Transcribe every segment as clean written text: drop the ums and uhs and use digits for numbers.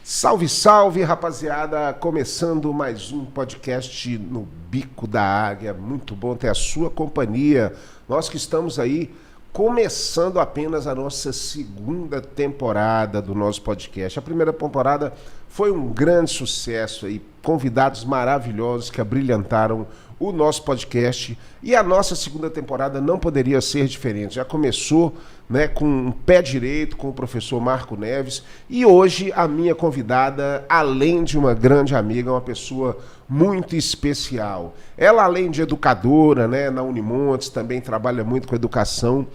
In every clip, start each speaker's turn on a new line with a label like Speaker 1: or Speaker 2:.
Speaker 1: Salve, salve, rapaziada! Começando mais um podcast no Bico da Águia. Muito bom ter a sua companhia. Nós que estamos aí começando apenas a nossa segunda temporada do nosso podcast. A primeira temporada foi um grande sucesso aí, convidados maravilhosos que abrilhantaram o nosso podcast, e a nossa segunda temporada não poderia ser diferente. Já começou, né, com um pé direito com o professor Marco Neves, e hoje a minha convidada, além de uma grande amiga, é uma pessoa muito especial. Ela, além de educadora, né, na Unimontes, também trabalha muito com educação.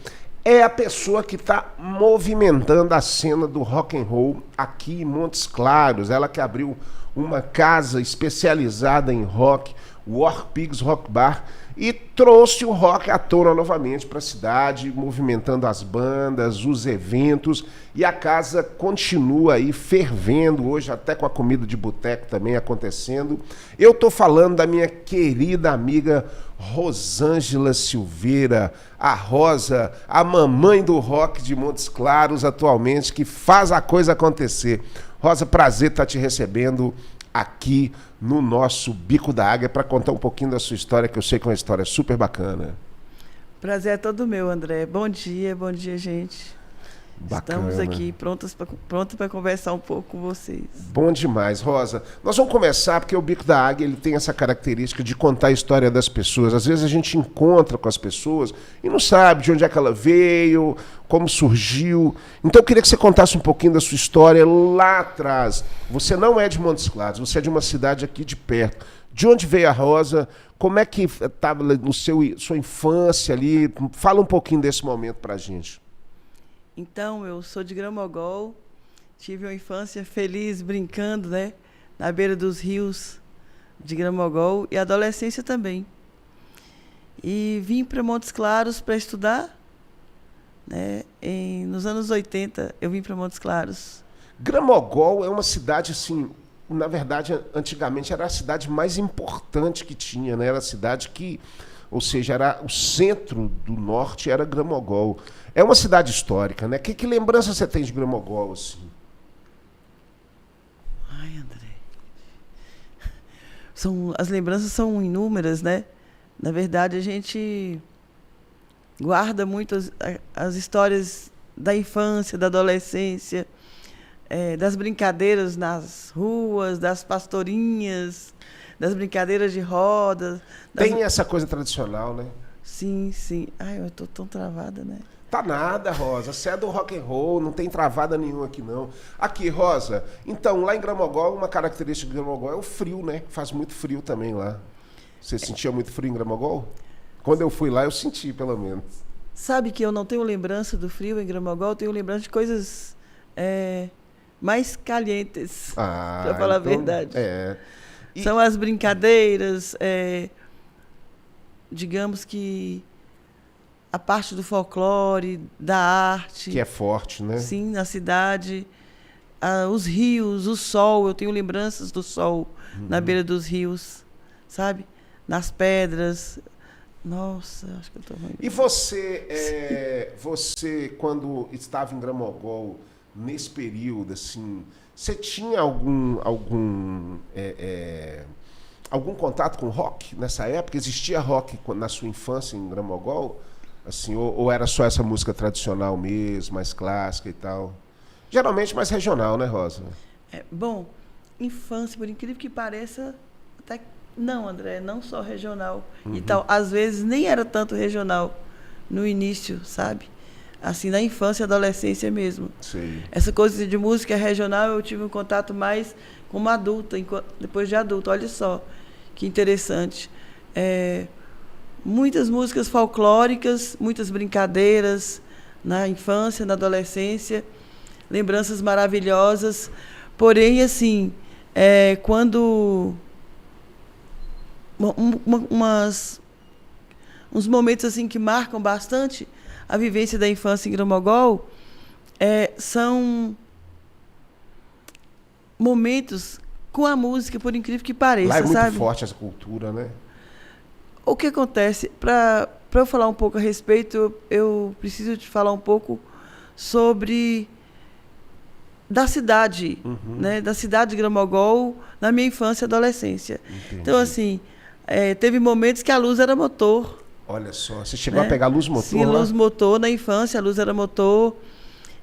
Speaker 1: É a pessoa que está movimentando a cena do rock and roll aqui em Montes Claros. Ela que abriu uma casa especializada em rock, o War Pigs Rock Bar, e trouxe o rock à tona novamente para a cidade, movimentando as bandas, os eventos, e a casa continua aí fervendo hoje, até com a comida de boteco também acontecendo. Eu estou falando da minha querida amiga Rosângela Silveira, a Rosa, a mamãe do rock de Montes Claros atualmente, que faz a coisa acontecer. Rosa, prazer estar te recebendo aqui no nosso Bico da Águia para contar um pouquinho da sua história, que eu sei que é uma história super bacana.
Speaker 2: Prazer é todo meu, André. Bom dia, gente.
Speaker 1: Bacana.
Speaker 2: Estamos aqui prontos para conversar um pouco com vocês.
Speaker 1: Bom demais, Rosa. Nós vamos começar porque o Bico da Águia ele tem essa característica de contar a história das pessoas. Às vezes a gente encontra com as pessoas e não sabe de onde é que ela veio, como surgiu. Então eu queria que você contasse um pouquinho da sua história lá atrás. Você não é de Montes Claros, você é de uma cidade aqui de perto. De onde veio a Rosa? Como é que estava no sua infância ali? Fala um pouquinho desse momento para a gente.
Speaker 2: Então, eu sou de Gramogol, tive uma infância feliz brincando, né, na beira dos rios de Gramogol, e adolescência também. E vim para Montes Claros para estudar, né, nos anos 80 eu vim para Montes Claros.
Speaker 1: Gramogol é uma cidade assim, na verdade, antigamente era a cidade mais importante que tinha, né? Era a cidade que, ou seja, era o centro do norte, era Gramogol. É uma cidade histórica, né? Que lembrança você tem de Gramogol, assim?
Speaker 2: Ai, André. As lembranças são inúmeras, né? Na verdade, a gente guarda muito as histórias da infância, da adolescência, das brincadeiras nas ruas, das pastorinhas, das brincadeiras de roda.
Speaker 1: Tem essa coisa tradicional, né?
Speaker 2: Sim, sim. Ai, eu estou tão travada, né?
Speaker 1: Tá nada, Rosa. Você é do rock and roll, não tem travada nenhuma aqui, não. Aqui, Rosa, então, lá em Gramogol, uma característica de Gramogol é o frio, né? Faz muito frio também lá. Você sentia muito frio em Gramogol? Quando eu fui lá, eu senti, pelo menos.
Speaker 2: Sabe que eu não tenho lembrança do frio em Gramogol, eu tenho lembrança de coisas mais calientes, para falar a verdade. São as brincadeiras, digamos que a parte do folclore, da arte.
Speaker 1: Que é forte, né?
Speaker 2: Sim, na cidade. Os rios, o sol. Eu tenho lembranças do sol na beira dos rios, sabe? Nas pedras. Nossa, acho que eu estou ruim.
Speaker 1: E você, quando estava em Gramogol, nesse período, assim, você tinha algum contato com rock nessa época? Existia rock na sua infância em Gramogol? Assim, ou era só essa música tradicional mesmo, mais clássica e tal? Geralmente mais regional, né, Rosa?
Speaker 2: Bom, infância, por incrível que pareça, até não, André, não só regional e tal. Às vezes nem era tanto regional no início, sabe? Assim, na infância e adolescência mesmo.
Speaker 1: Sim.
Speaker 2: Essa coisa de música regional eu tive um contato mais como adulta, depois de adulta. Olha só que interessante. Muitas músicas folclóricas, muitas brincadeiras na infância, na adolescência, lembranças maravilhosas. Porém, assim, quando uns momentos assim que marcam bastante a vivência da infância em Gramogol são momentos com a música, por incrível que pareça,
Speaker 1: lá é muito
Speaker 2: sabe?
Speaker 1: forte essa cultura, né?
Speaker 2: O que acontece? Para eu falar um pouco a respeito, eu preciso te falar um pouco sobre da cidade, né? Da cidade de Gramogol, na minha infância e adolescência.
Speaker 1: Entendi.
Speaker 2: Então, assim, teve momentos que a luz era motor.
Speaker 1: Olha só, você chegou a pegar luz motor?
Speaker 2: Sim,
Speaker 1: lá?
Speaker 2: luz motor. Na infância, a luz era motor.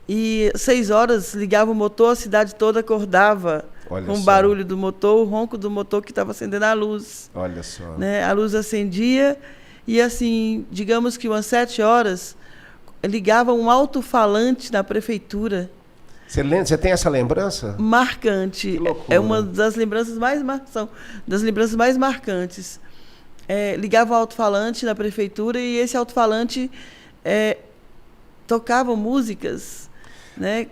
Speaker 2: E 6 horas ligava o motor, a cidade toda acordava.
Speaker 1: Olha
Speaker 2: com o
Speaker 1: só.
Speaker 2: barulho do motor, o ronco do motor que estava acendendo a luz.
Speaker 1: Olha só.
Speaker 2: Né? A luz acendia e, assim, digamos que umas 7 horas, ligava um alto-falante na prefeitura.
Speaker 1: Você tem essa lembrança?
Speaker 2: Marcante.
Speaker 1: Que loucura.
Speaker 2: É uma das lembranças mais marcantes. Ligava o alto-falante na prefeitura e esse alto-falante tocava músicas, né,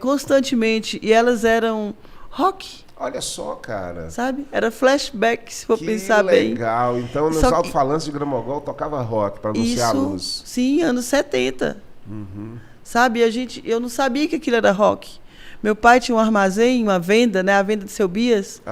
Speaker 2: constantemente, e elas eram rock.
Speaker 1: Olha só, cara.
Speaker 2: Sabe? Era flashback, se for pensar bem.
Speaker 1: Que legal. Então, nos alto-falantes de Gramogol tocava rock para anunciar a luz.
Speaker 2: Sim, anos 70. Sabe? Eu não sabia que aquilo era rock. Meu pai tinha um armazém, uma venda, né? A venda de Seu Bias,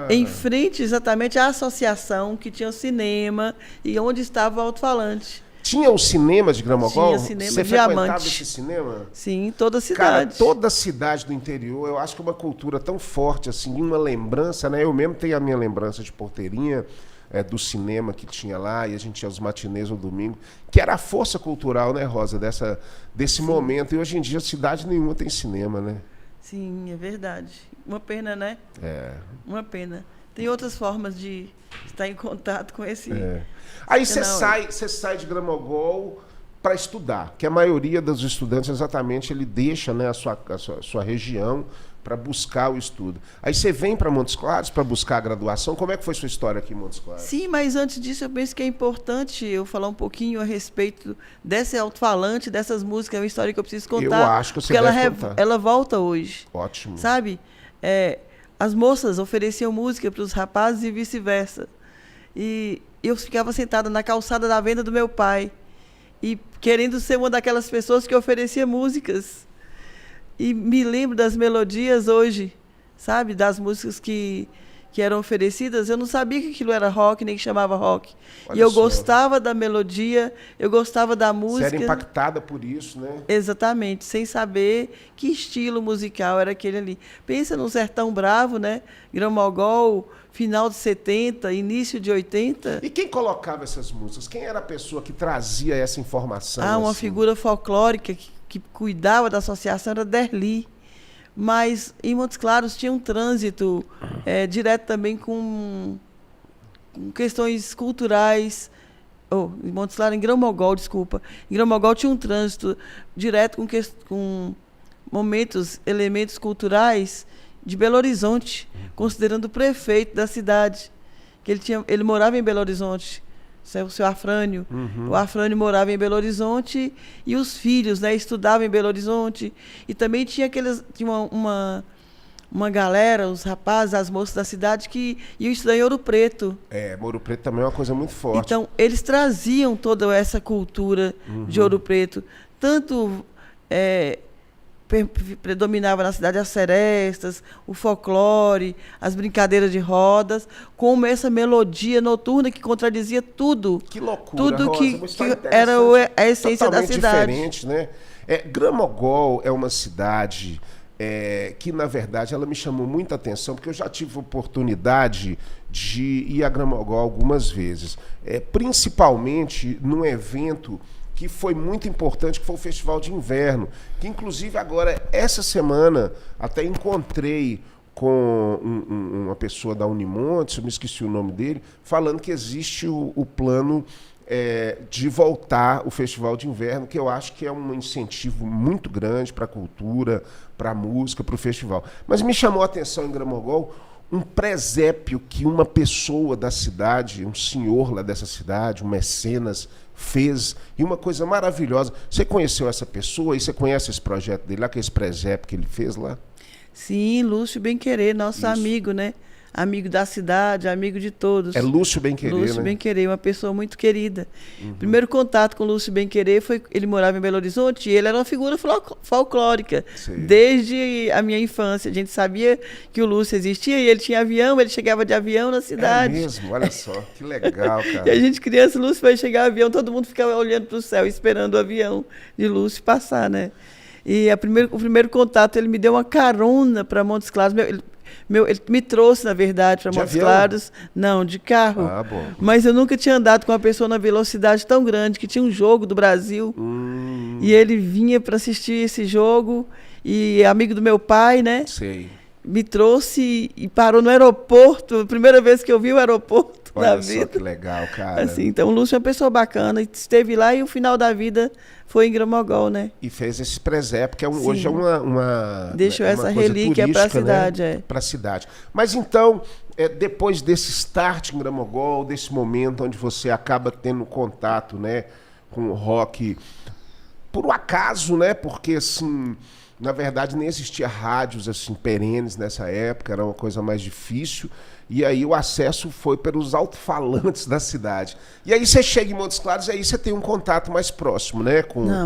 Speaker 2: em frente exatamente à associação que tinha o cinema e onde estava o alto-falante.
Speaker 1: Tinha o cinema de Gramogol?
Speaker 2: Tinha cinema,
Speaker 1: Você
Speaker 2: Diamante.
Speaker 1: frequentava esse cinema?
Speaker 2: Sim, toda a
Speaker 1: Cara,
Speaker 2: cidade.
Speaker 1: toda a cidade do interior, eu acho que é uma cultura tão forte, assim, uma lembrança, né? Eu mesmo tenho a minha lembrança de Porteirinha, do cinema que tinha lá, e a gente tinha os matinês no domingo, que era a força cultural, né, Rosa, desse momento. E hoje em dia, cidade nenhuma tem cinema, né?
Speaker 2: Sim, é verdade. Uma pena, né? Uma pena. Tem outras formas de estar em contato com esse...
Speaker 1: Aí você sai de Gramogol para estudar, que a maioria dos estudantes exatamente ele deixa, né, a sua região para buscar o estudo. Aí você vem para Montes Claros para buscar a graduação. Como é que foi sua história aqui em Montes Claros?
Speaker 2: Sim, mas antes disso eu penso que é importante eu falar um pouquinho a respeito desse alto-falante, dessas músicas. É uma história que eu preciso contar.
Speaker 1: Eu acho que você deve contar.
Speaker 2: Ela volta hoje.
Speaker 1: Ótimo.
Speaker 2: Sabe? As moças ofereciam música para os rapazes e vice-versa. E eu ficava sentada na calçada da venda do meu pai e querendo ser uma daquelas pessoas que oferecia músicas. E me lembro das melodias hoje, sabe? Das músicas que eram oferecidas. Eu não sabia que aquilo era rock, nem que chamava rock.
Speaker 1: Olha
Speaker 2: e eu
Speaker 1: só.
Speaker 2: gostava da melodia, eu gostava da música.
Speaker 1: Você era impactada por isso, né?
Speaker 2: Exatamente, sem saber que estilo musical era aquele ali. Pensa num Sertão Bravo, né? Gramogol, final de 70, início de 80.
Speaker 1: E quem colocava essas músicas? Quem era a pessoa que trazia essa informação?
Speaker 2: Uma
Speaker 1: assim?
Speaker 2: figura folclórica que cuidava da associação era Derli. Mas em Montes Claros tinha um trânsito direto também com questões culturais. Em Montes Claros, em Gramogol, desculpa. Em Gramogol tinha um trânsito direto com elementos culturais de Belo Horizonte, considerando o prefeito da cidade, que ele morava em Belo Horizonte, o seu Afrânio. O Afrânio morava em Belo Horizonte e os filhos, né, estudavam em Belo Horizonte. E também tinha uma galera, os rapazes, as moças da cidade que iam estudar em Ouro Preto.
Speaker 1: Ouro Preto também é uma coisa muito forte.
Speaker 2: Então, eles traziam toda essa cultura de Ouro Preto. Tanto predominava na cidade as serestas, o folclore, as brincadeiras de rodas, como essa melodia noturna que contradizia tudo.
Speaker 1: Que loucura,
Speaker 2: tudo
Speaker 1: Rosa,
Speaker 2: que era a essência da cidade.
Speaker 1: Diferente, né? Gramogol é uma cidade que, na verdade, ela me chamou muita atenção, porque eu já tive oportunidade de ir a Gramogol algumas vezes, principalmente num evento que foi muito importante, que foi o Festival de Inverno, que inclusive agora, essa semana, até encontrei com uma pessoa da Unimontes, eu me esqueci o nome dele, falando que existe o plano de voltar o Festival de Inverno, que eu acho que é um incentivo muito grande para a cultura, para a música, para o festival. Mas me chamou a atenção em Gramogol um presépio que uma pessoa da cidade, um senhor lá dessa cidade, um mecenas, fez, e uma coisa maravilhosa. Você conheceu essa pessoa e você conhece esse projeto dele lá, que é esse presépio que ele fez lá?
Speaker 2: Sim, Lúcio Bem-Querer, nosso amigo, né? Amigo da cidade, amigo de todos.
Speaker 1: É Lúcio Bem-Querer,
Speaker 2: Lúcio
Speaker 1: né?
Speaker 2: Bem-Querer, uma pessoa muito querida. Primeiro contato com o Lúcio Bem-Querer foi... Ele morava em Belo Horizonte e ele era uma figura folclórica.
Speaker 1: Sim.
Speaker 2: Desde a minha infância. A gente sabia que o Lúcio existia e ele tinha avião, ele chegava de avião na cidade.
Speaker 1: É mesmo? Olha só, que legal, cara.
Speaker 2: E a gente, criança, Lúcio vai chegar o avião, todo mundo ficava olhando para o céu, esperando o avião de Lúcio passar, né? E o primeiro contato, ele me deu uma carona para Montes Claros. Ele me trouxe, na verdade, para Montes Claros. Não, de carro.
Speaker 1: Ah, bom.
Speaker 2: Mas eu nunca tinha andado com uma pessoa na velocidade tão grande, que tinha um jogo do Brasil. E ele vinha para assistir esse jogo. E amigo do meu pai, né?
Speaker 1: Sei.
Speaker 2: Me trouxe e parou no aeroporto. A primeira vez que eu vi o aeroporto na vida.
Speaker 1: Olha só que legal, cara.
Speaker 2: Assim, então o Lúcio é uma pessoa bacana. Esteve lá e o final da vida foi em Gramogol, né?
Speaker 1: E fez esse presépio, que hoje é uma
Speaker 2: deixou essa
Speaker 1: coisa
Speaker 2: relíquia para a cidade.
Speaker 1: Né? Para a cidade. Mas então, depois desse start em Gramogol, desse momento onde você acaba tendo contato, né, com o rock, por um acaso, né? Porque, assim, na verdade, nem existia rádios assim perenes nessa época, era uma coisa mais difícil. E aí o acesso foi pelos alto-falantes da cidade. E aí você chega em Montes Claros e aí você tem um contato mais próximo, né?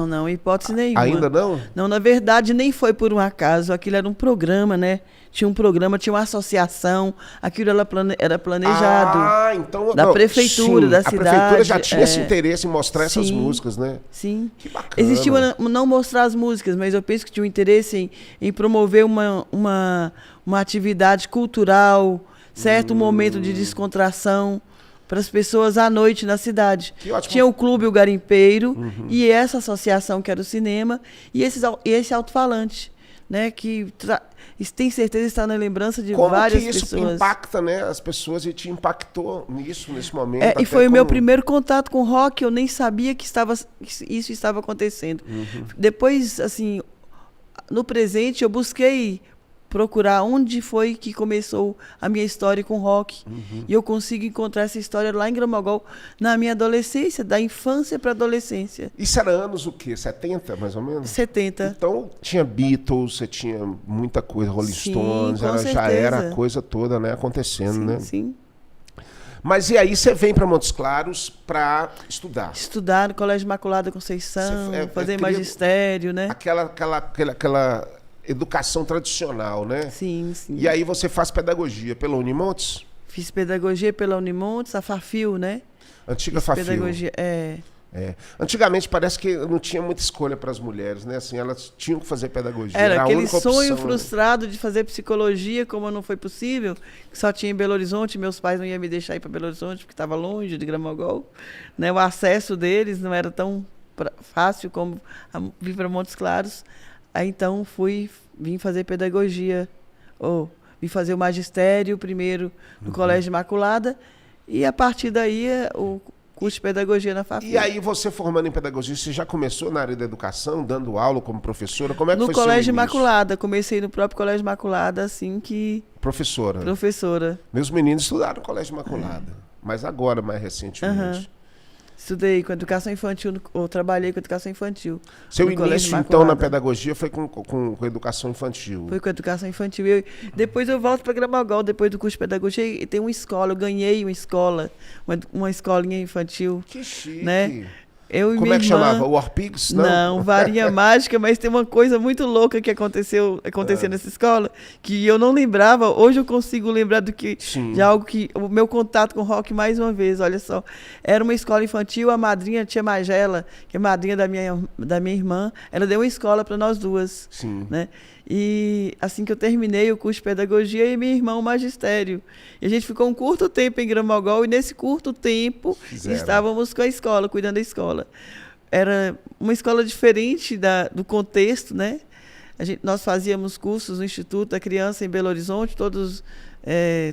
Speaker 2: Não, hipótese nenhuma.
Speaker 1: Ainda não?
Speaker 2: Não, na verdade, nem foi por um acaso. Aquilo era um programa, né? Tinha um programa, tinha uma associação, aquilo era planejado.
Speaker 1: Então,
Speaker 2: da prefeitura,
Speaker 1: sim,
Speaker 2: da cidade.
Speaker 1: A prefeitura já tinha esse interesse em mostrar essas músicas, né?
Speaker 2: Sim.
Speaker 1: Que bacana.
Speaker 2: Existia não mostrar as músicas, mas eu penso que tinha um interesse em promover uma atividade cultural, certo? Um momento de descontração para as pessoas à noite na cidade. Tinha o Clube O Garimpeiro e essa associação que era o cinema e esse alto-falante, né? Que tem certeza está na lembrança de várias pessoas.
Speaker 1: Como que isso impacta, né, as pessoas e te impactou nesse momento?
Speaker 2: E foi o meu primeiro contato com rock, eu nem sabia que isso estava acontecendo. Depois, assim, no presente, eu busquei procurar onde foi que começou a minha história com rock. E eu consigo encontrar essa história lá em Gramogol, na minha adolescência, da infância para a adolescência.
Speaker 1: Isso era anos o quê? 70, mais ou menos?
Speaker 2: 70.
Speaker 1: Então, tinha Beatles, você tinha muita coisa, Rolling Stones,
Speaker 2: com
Speaker 1: já era a coisa toda, né, acontecendo, né?
Speaker 2: Sim.
Speaker 1: Mas e aí você vem para Montes Claros para estudar?
Speaker 2: Estudar no Colégio Imaculada Conceição, fazer magistério, né?
Speaker 1: Aquela educação tradicional, né?
Speaker 2: Sim.
Speaker 1: E aí você faz pedagogia pela Unimontes?
Speaker 2: Fiz pedagogia pela Unimontes, a Fafil, né?
Speaker 1: Antiga Fafil.
Speaker 2: Pedagogia,
Speaker 1: Antigamente parece que não tinha muita escolha para as mulheres, né? Assim, elas tinham que fazer pedagogia.
Speaker 2: Era aquele sonho
Speaker 1: opção,
Speaker 2: frustrado de fazer psicologia, como não foi possível, que só tinha em Belo Horizonte, meus pais não iam me deixar ir para Belo Horizonte, porque estava longe de Gramogol, né? O acesso deles não era tão fácil como vir para Montes Claros. Aí então vim fazer pedagogia, vim fazer o magistério primeiro no Colégio Imaculada e a partir daí o curso de pedagogia na Fafil.
Speaker 1: E aí você formando em pedagogia, você já começou na área da educação, dando aula como professora? Como é que foi
Speaker 2: no
Speaker 1: seu
Speaker 2: Colégio
Speaker 1: início?
Speaker 2: Imaculada, comecei no próprio Colégio Imaculada assim que... Professora.
Speaker 1: Meus meninos estudaram no Colégio Imaculada, mas agora mais recentemente.
Speaker 2: Estudei com educação infantil, ou trabalhei com educação infantil.
Speaker 1: Seu início, então, na pedagogia foi com educação infantil?
Speaker 2: Foi com educação infantil. Depois eu volto para Gramogol, depois do curso de pedagogia, e tem uma escola, eu ganhei uma escola, uma escolinha infantil.
Speaker 1: Que chique!
Speaker 2: Né?
Speaker 1: Como é que chamava? War Pigs?
Speaker 2: Não, Varinha Mágica, mas tem uma coisa muito louca que aconteceu nessa escola, que eu não lembrava, hoje eu consigo lembrar de algo que, o meu contato com o rock mais uma vez, olha só, era uma escola infantil, a madrinha tia Magela, que é madrinha da minha irmã, ela deu uma escola para nós duas, né? E assim que eu terminei o curso de pedagogia e minha irmã o magistério. E a gente ficou um curto tempo em Gramogol e nesse curto tempo estávamos com a escola, cuidando da escola. Era uma escola diferente do contexto, né? Nós fazíamos cursos no Instituto da Criança em Belo Horizonte, todos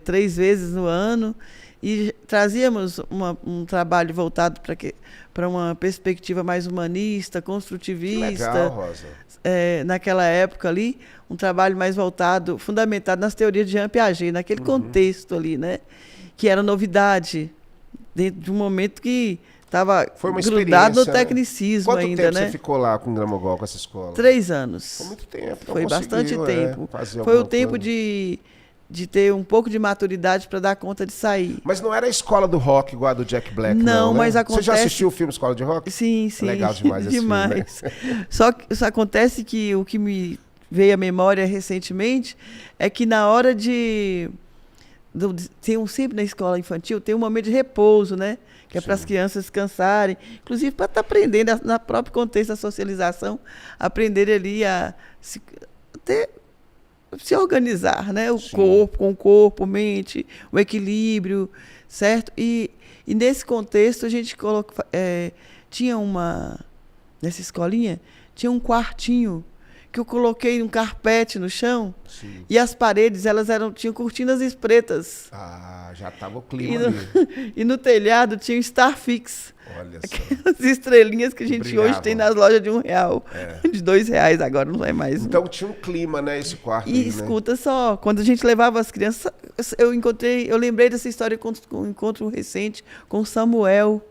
Speaker 2: 3 vezes no ano, e trazíamos um trabalho voltado para uma perspectiva mais humanista, construtivista.
Speaker 1: Que legal, Rosa.
Speaker 2: Naquela época ali, um trabalho mais voltado, fundamentado nas teorias de Jean Piaget, naquele contexto ali, né? Que era novidade, dentro de um momento que estava grudado no tecnicismo ainda, né?
Speaker 1: Quanto tempo você ficou lá com o Gramogol, com essa escola?
Speaker 2: 3 anos.
Speaker 1: Foi muito tempo.
Speaker 2: Foi bastante tempo. Foi o tempo de ter um pouco de maturidade para dar conta de sair.
Speaker 1: Mas não era a escola do rock igual a do Jack Black,
Speaker 2: não,
Speaker 1: né?
Speaker 2: Mas acontece...
Speaker 1: Você já assistiu o filme Escola de Rock?
Speaker 2: Sim.
Speaker 1: Legal demais esse filme, né?
Speaker 2: Só acontece que o que me veio à memória recentemente é que na hora de sempre na escola infantil, tem um momento de repouso, né? Que é para as crianças descansarem, inclusive para estar aprendendo, na próprio contexto da socialização, aprender ali a se organizar, né? O corpo, com o corpo, mente, o equilíbrio, certo? E nesse contexto, a gente tinha nessa escolinha, tinha um quartinho que eu coloquei um carpete no chão. Sim. E as paredes, tinham cortinas pretas.
Speaker 1: Ah, já estava o clima ali.
Speaker 2: E no telhado tinha um Starfix.
Speaker 1: Olha só.
Speaker 2: Aquelas estrelinhas que a gente hoje tem nas lojas de R$1. De R$2 agora, não é mais.
Speaker 1: Então tinha um clima, né, esse quarto
Speaker 2: E
Speaker 1: aí,
Speaker 2: escuta,
Speaker 1: né?
Speaker 2: só, quando a gente levava as crianças, eu lembrei dessa história com um encontro recente com o Samuel,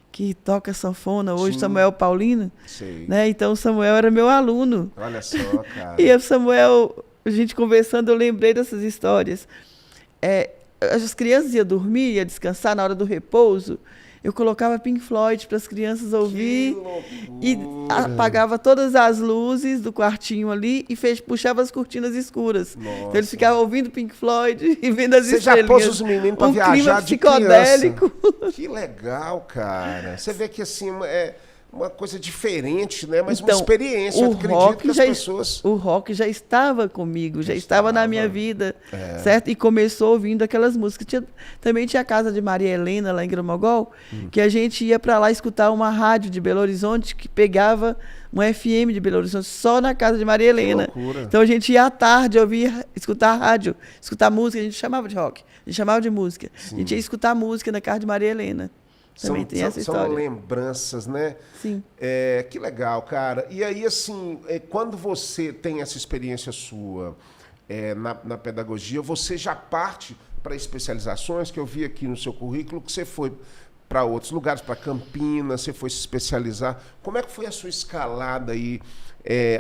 Speaker 2: que toca sanfona hoje, sim. Samuel Paulino.
Speaker 1: Sei.
Speaker 2: Né? Então o Samuel era meu aluno.
Speaker 1: Olha só, cara.
Speaker 2: E o Samuel, a gente conversando, eu lembrei dessas histórias. As crianças iam dormir, iam descansar na hora do repouso. Eu colocava Pink Floyd para as crianças ouvir e apagava todas as luzes do quartinho ali e puxava as cortinas escuras. Nossa. Então eles ficavam ouvindo Pink Floyd e vendo as estrelinhas.
Speaker 1: Você já pôs os meninos para viajar de
Speaker 2: psicodélico.
Speaker 1: Criança. Que legal, cara. Você vê que assim é uma coisa diferente, né? Mas então, uma experiência. Eu acredito que as pessoas...
Speaker 2: O rock já estava comigo, já estava na minha vida, certo? E começou ouvindo aquelas músicas. Também tinha a casa de Maria Helena, lá em Gramogol, que a gente ia para lá escutar uma rádio de Belo Horizonte que pegava uma FM de Belo Horizonte só na casa de Maria Helena.
Speaker 1: Que loucura.
Speaker 2: Então a gente ia à tarde escutar rádio, escutar música. A gente chamava de rock, a gente chamava de música. Sim. A gente ia escutar música na casa de Maria Helena. Também tem essa história.
Speaker 1: São lembranças, né?
Speaker 2: Sim.
Speaker 1: Que legal, cara. E aí, assim, quando você tem essa experiência sua na pedagogia, você já parte para especializações, que eu vi aqui no seu currículo, que você foi para outros lugares, para Campinas, você foi se especializar. Como é que foi a sua escalada aí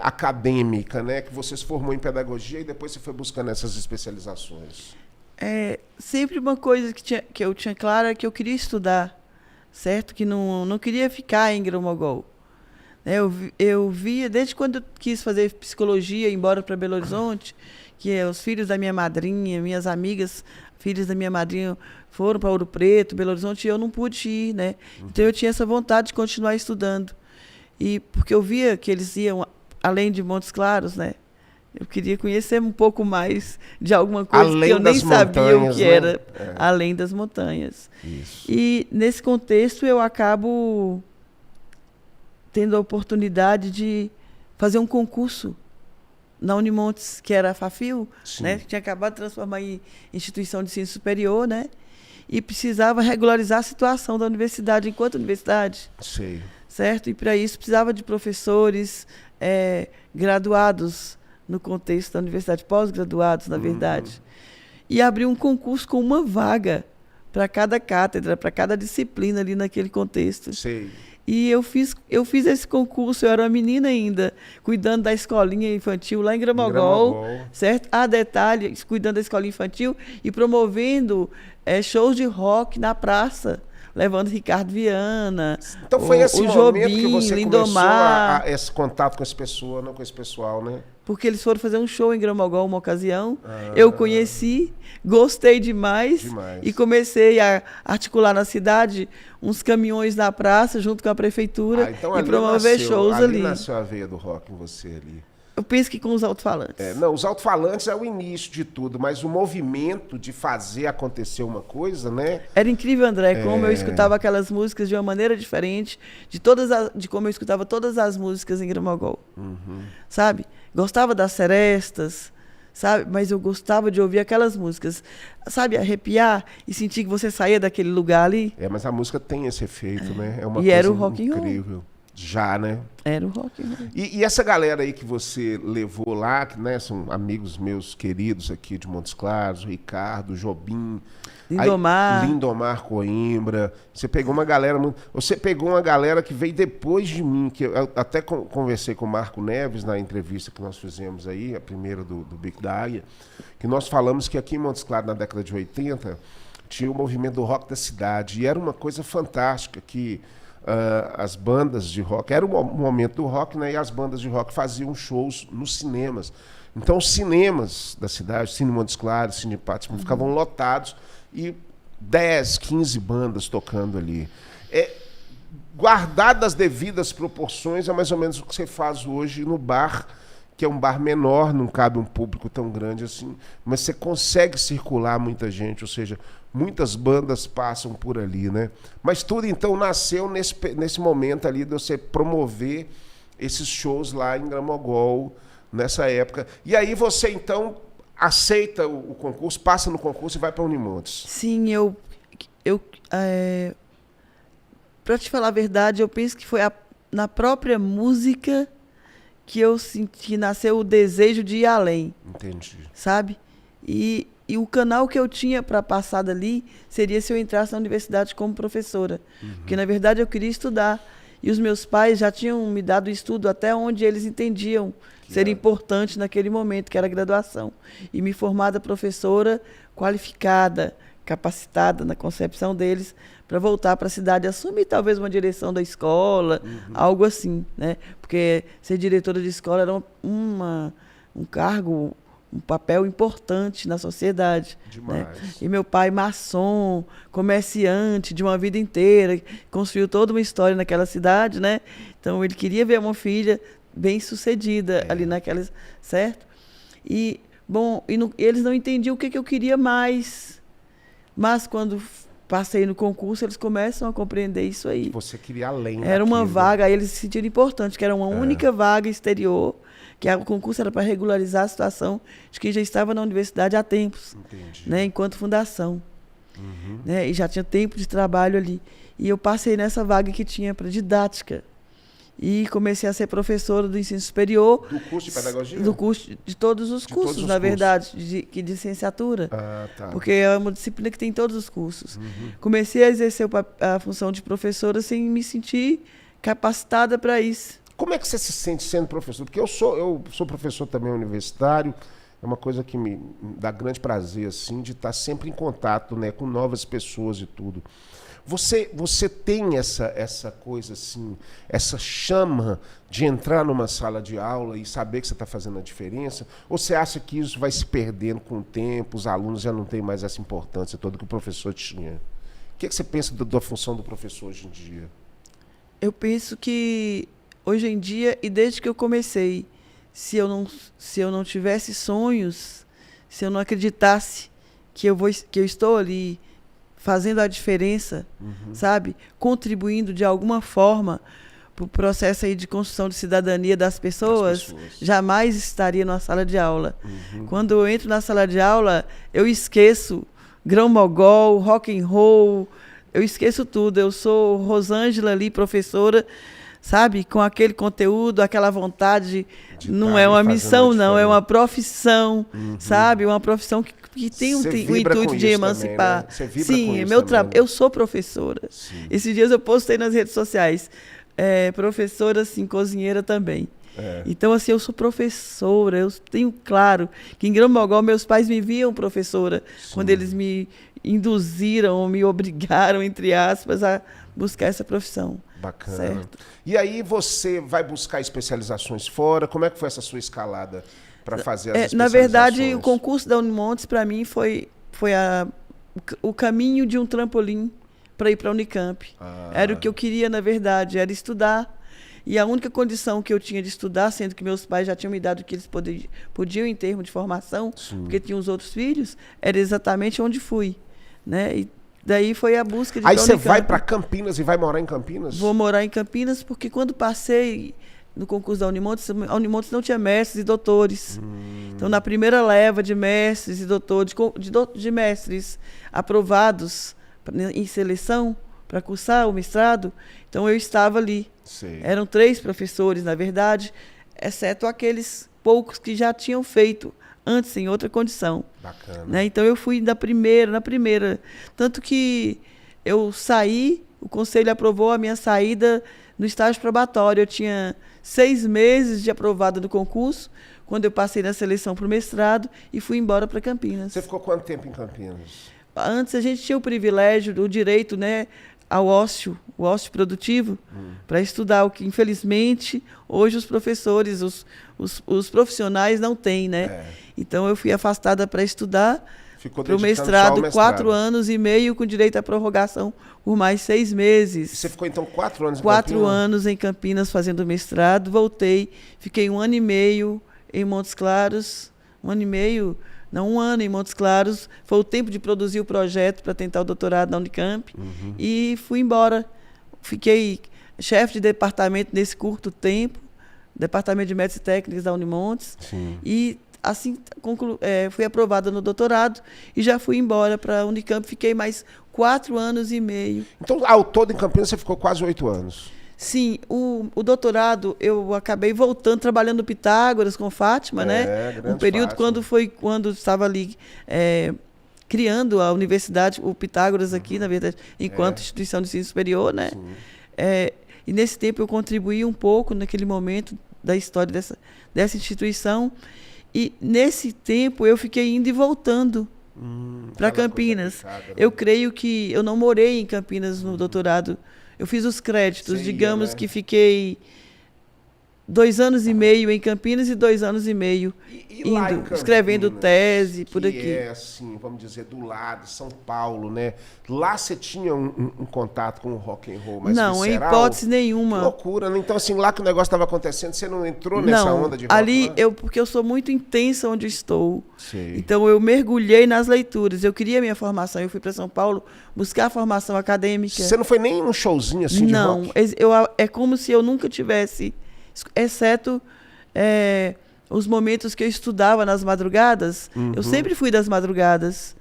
Speaker 1: acadêmica, né? Que você se formou em pedagogia e depois você foi buscando essas especializações?
Speaker 2: Sempre uma coisa que eu tinha clara que eu queria estudar. Certo? Que não queria ficar em Grão-Mogol. Eu via, desde quando eu quis fazer psicologia, ir embora para Belo Horizonte, que os filhos da minha madrinha, minhas amigas, filhos da minha madrinha, foram para Ouro Preto, Belo Horizonte, e eu não pude ir, né? Então eu tinha essa vontade de continuar estudando. E porque eu via que eles iam além de Montes Claros, né? Eu queria conhecer um pouco mais de alguma coisa além que eu nem sabia o que era, além das montanhas.
Speaker 1: Isso.
Speaker 2: E, nesse contexto, eu acabo tendo a oportunidade de fazer um concurso na Unimontes, que era a FAFIU, né, que tinha acabado de transformar em instituição de ensino superior, né, e precisava regularizar a situação da universidade enquanto universidade.
Speaker 1: Sei.
Speaker 2: Certo? E, para isso, precisava de professores graduados no contexto da universidade, pós-graduados, na verdade. E abriu um concurso com uma vaga para cada cátedra, para cada disciplina ali naquele contexto.
Speaker 1: Sei.
Speaker 2: E eu fiz esse concurso, eu era uma menina ainda, cuidando da escolinha infantil lá em Gramogol, certo? A detalhe, cuidando da escolinha infantil e promovendo shows de rock na praça, levando Ricardo Viana,
Speaker 1: então foi esse
Speaker 2: o
Speaker 1: momento
Speaker 2: Jobim,
Speaker 1: que você
Speaker 2: Lindomar,
Speaker 1: começou esse contato com essa pessoa, não com esse pessoal, né?
Speaker 2: Porque eles foram fazer um show em Gramogol uma ocasião. Eu conheci, gostei demais. E comecei a articular na cidade uns caminhões na praça, junto com a prefeitura,
Speaker 1: então
Speaker 2: e promover shows ali.
Speaker 1: Nasceu a veia do rock em você ali.
Speaker 2: Eu penso que com os alto-falantes.
Speaker 1: Não, os alto-falantes é o início de tudo, mas o movimento de fazer acontecer uma coisa, né?
Speaker 2: Era incrível, André, como eu escutava aquelas músicas de uma maneira diferente de como eu escutava todas as músicas em Gramogol. Sabe? Gostava das serestas, sabe? Mas eu gostava de ouvir aquelas músicas, sabe? Arrepiar e sentir que você saía daquele lugar ali.
Speaker 1: Mas a música tem esse efeito, né? É uma
Speaker 2: coisa era o rock incrível.
Speaker 1: Já, né?
Speaker 2: Era o rock and roll.
Speaker 1: E essa galera aí que você levou lá, que, né, são amigos meus queridos aqui de Montes Claros, o Ricardo, o Jobim, Lindomar Coimbra. Você pegou uma galera que veio depois de mim, que eu até conversei com o Marco Neves na entrevista que nós fizemos aí, a primeira do Bico da Águia, que nós falamos que aqui em Montes Claros, na década de 80, tinha o movimento do rock da cidade. E era uma coisa fantástica que as bandas de rock, era o momento do rock, né? E as bandas de rock faziam shows nos cinemas. Então os cinemas da cidade, Cine Montes Claros, Cine Pátio, ficavam lotados e 10, 15 bandas tocando ali. Guardadas as devidas proporções, é mais ou menos o que você faz hoje no bar, que é um bar menor, não cabe um público tão grande assim, mas você consegue circular muita gente, ou seja, muitas bandas passam por ali, né? Mas tudo então nasceu nesse momento ali de você promover esses shows lá em Gramogol, nessa época. E aí você então aceita o concurso, passa no concurso e vai para Unimontes.
Speaker 2: Sim, para te falar a verdade, eu penso que foi na própria música que eu senti, nasceu o desejo de ir além.
Speaker 1: Entendi.
Speaker 2: Sabe? E o canal que eu tinha para passar dali seria se eu entrasse na universidade como professora. Porque, na verdade, eu queria estudar. E os meus pais já tinham me dado estudo até onde eles entendiam ser importante naquele momento, que era a graduação. E me formada professora qualificada, capacitada na concepção deles, para voltar para a cidade, assumir talvez uma direção da escola, algo assim, né? Porque ser diretora de escola era um cargo, um papel importante na sociedade.
Speaker 1: Demais.
Speaker 2: Né? E meu pai, maçom, comerciante de uma vida inteira, construiu toda uma história naquela cidade, né? Então ele queria ver uma filha bem-sucedida ali naquela, certo? E, bom, eles não entendiam o que eu queria mais. Mas quando passei no concurso, eles começam a compreender isso aí.
Speaker 1: Você queria além
Speaker 2: Era uma
Speaker 1: daquilo.
Speaker 2: vaga, aí eles se sentiram importante, que era uma única vaga exterior, que o concurso era para regularizar a situação de quem já estava na universidade há tempos, né, enquanto fundação. Né, e já tinha tempo de trabalho ali. E eu passei nessa vaga que tinha para didática. E comecei a ser professora do ensino superior.
Speaker 1: Do curso de pedagogia?
Speaker 2: Do curso, de todos os cursos, na verdade, de licenciatura.
Speaker 1: Ah, tá.
Speaker 2: Porque é uma disciplina que tem todos os cursos. Comecei a exercer a função de professora sem me sentir capacitada para isso.
Speaker 1: Como é que você se sente sendo professor? Porque eu sou professor também universitário, é uma coisa que me dá grande prazer, assim, de estar sempre em contato, né, com novas pessoas e tudo. Você tem essa coisa assim, essa chama de entrar numa sala de aula e saber que você está fazendo a diferença? Ou você acha que isso vai se perdendo com o tempo, os alunos já não têm mais essa importância toda que o professor tinha? O que você pensa da função do professor hoje em dia?
Speaker 2: Eu penso que hoje em dia, e desde que eu comecei, se eu não tivesse sonhos, se eu não acreditasse que eu estou ali fazendo a diferença, sabe? Contribuindo de alguma forma para o processo aí de construção de cidadania das pessoas, jamais estaria numa sala de aula. Quando eu entro na sala de aula, eu esqueço grão-mogol, rock and roll, eu esqueço tudo. Eu sou Rosângela ali, professora, sabe? Com aquele conteúdo, aquela vontade. Não é uma missão, não, é uma profissão, sabe? Uma profissão que tem o intuito de emancipar.
Speaker 1: Também, né? Você vibra
Speaker 2: Sim,
Speaker 1: com isso
Speaker 2: meu
Speaker 1: também.
Speaker 2: eu sou professora. Sim. Esses dias eu postei nas redes sociais. Professora, assim, cozinheira também. Então, assim, eu sou professora, eu tenho claro que em Grão-Mogol meus pais me viam professora, quando eles me induziram, me obrigaram, entre aspas, a buscar essa profissão.
Speaker 1: Bacana.
Speaker 2: Certo?
Speaker 1: E aí você vai buscar especializações fora? Como é que foi essa sua escalada para fazer as especializações?
Speaker 2: Na verdade, o concurso da Unimontes, para mim, foi o caminho de um trampolim para ir para a Unicamp. Era o que eu queria, na verdade, era estudar. E a única condição que eu tinha de estudar, sendo que meus pais já tinham me dado o que eles podiam em termos de formação, porque tinham os outros filhos, era exatamente onde fui. Né? E daí foi a busca de...
Speaker 1: Aí você vai para Campinas e vai morar em Campinas?
Speaker 2: Vou morar em Campinas, porque quando passei no concurso da Unimontes, a Unimontes não tinha mestres e doutores. Então, na primeira leva de mestres e doutores, de mestres aprovados em seleção para cursar o mestrado, então eu estava ali.
Speaker 1: Sei.
Speaker 2: Eram 3 professores, na verdade, exceto aqueles poucos que já tinham feito antes, em outra condição.
Speaker 1: Bacana.
Speaker 2: Né? Então, eu fui na primeira. Tanto que eu saí, o conselho aprovou a minha saída no estágio probatório. Eu tinha 6 meses de aprovada do concurso, quando eu passei na seleção para o mestrado e fui embora para Campinas.
Speaker 1: Você ficou quanto tempo em Campinas?
Speaker 2: Antes a gente tinha o privilégio, o direito, né, ao ócio, o ócio produtivo, para estudar o que, infelizmente, hoje os professores, os profissionais não têm, né? Então, eu fui afastada para estudar para o mestrado, 4 anos e meio, com direito à prorrogação por mais 6 meses.
Speaker 1: E você ficou, então, 4 anos em
Speaker 2: Campinas? 4
Speaker 1: Campinas?
Speaker 2: anos em Campinas fazendo mestrado, voltei, fiquei 1 ano e meio em Montes Claros, 1 ano e meio... Não, 1 ano em Montes Claros, foi o tempo de produzir o projeto para tentar o doutorado na Unicamp, e fui embora. Fiquei chefe de departamento nesse curto tempo, departamento de métodos e técnicas da Unimontes, e assim fui aprovada no doutorado e já fui embora para a Unicamp, fiquei mais 4 anos e meio.
Speaker 1: Então, ao todo em Campinas você ficou quase 8 anos.
Speaker 2: Sim, o doutorado eu acabei voltando, trabalhando no Pitágoras com Fátima, né? Um período quando estava ali criando a universidade, o Pitágoras aqui, na verdade, enquanto instituição de ensino superior, né? E nesse tempo eu contribuí um pouco naquele momento da história dessa instituição. E nesse tempo eu fiquei indo e voltando para Campinas. Eu creio que eu não morei em Campinas no doutorado. Eu fiz os créditos, digamos que fiquei 2 anos e meio em Campinas e 2 anos e meio indo, escrevendo tese por aqui.
Speaker 1: Que é assim, vamos dizer, do lado, São Paulo, né? Lá você tinha um contato com o rock and roll mais
Speaker 2: não,
Speaker 1: visceral?
Speaker 2: Em hipótese nenhuma.
Speaker 1: Que loucura, né? Então assim, lá que o negócio estava acontecendo, você não entrou nessa onda de rock?
Speaker 2: Ali, porque eu sou muito intensa onde estou.
Speaker 1: Sei.
Speaker 2: Então eu mergulhei nas leituras. Eu queria minha formação, eu fui para São Paulo buscar a formação acadêmica.
Speaker 1: Você não foi nem num showzinho assim de rock?
Speaker 2: Não, é como se eu nunca tivesse, exceto os momentos que eu estudava nas madrugadas. Eu sempre fui das madrugadas,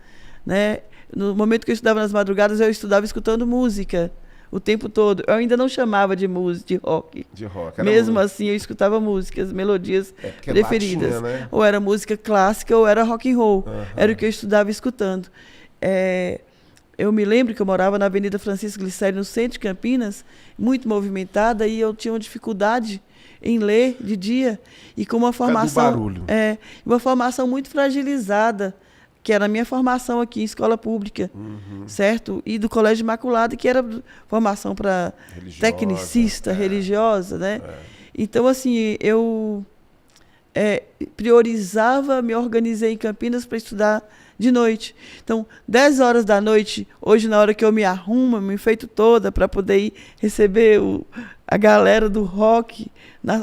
Speaker 2: né? No momento que eu estudava nas madrugadas, eu estudava escutando música o tempo todo. Eu ainda não chamava de música, de rock.
Speaker 1: De rock.
Speaker 2: Mesmo assim, eu escutava músicas, melodias preferidas.
Speaker 1: Latina, né?
Speaker 2: Ou era música clássica ou era rock and roll. Era o que eu estudava escutando. Eu me lembro que eu morava na Avenida Francisco Glicério, no centro de Campinas, muito movimentada, e eu tinha uma dificuldade em ler de dia, e com uma formação uma formação muito fragilizada, que era a minha formação aqui em escola pública, certo? E do Colégio Imaculado, que era formação para tecnicista, religiosa, né? Então, assim, eu priorizava, me organizei em Campinas para estudar de noite. Então, 10 horas da noite, hoje, na hora que eu me arrumo, me enfeito toda para poder ir receber a galera do rock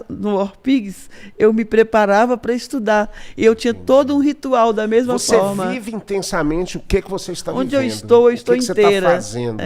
Speaker 2: no Orpigs, eu me preparava para estudar. E eu tinha todo um ritual da mesma forma.
Speaker 1: Você vive intensamente o que você está vivendo.
Speaker 2: Onde eu estou inteira.
Speaker 1: O que você está fazendo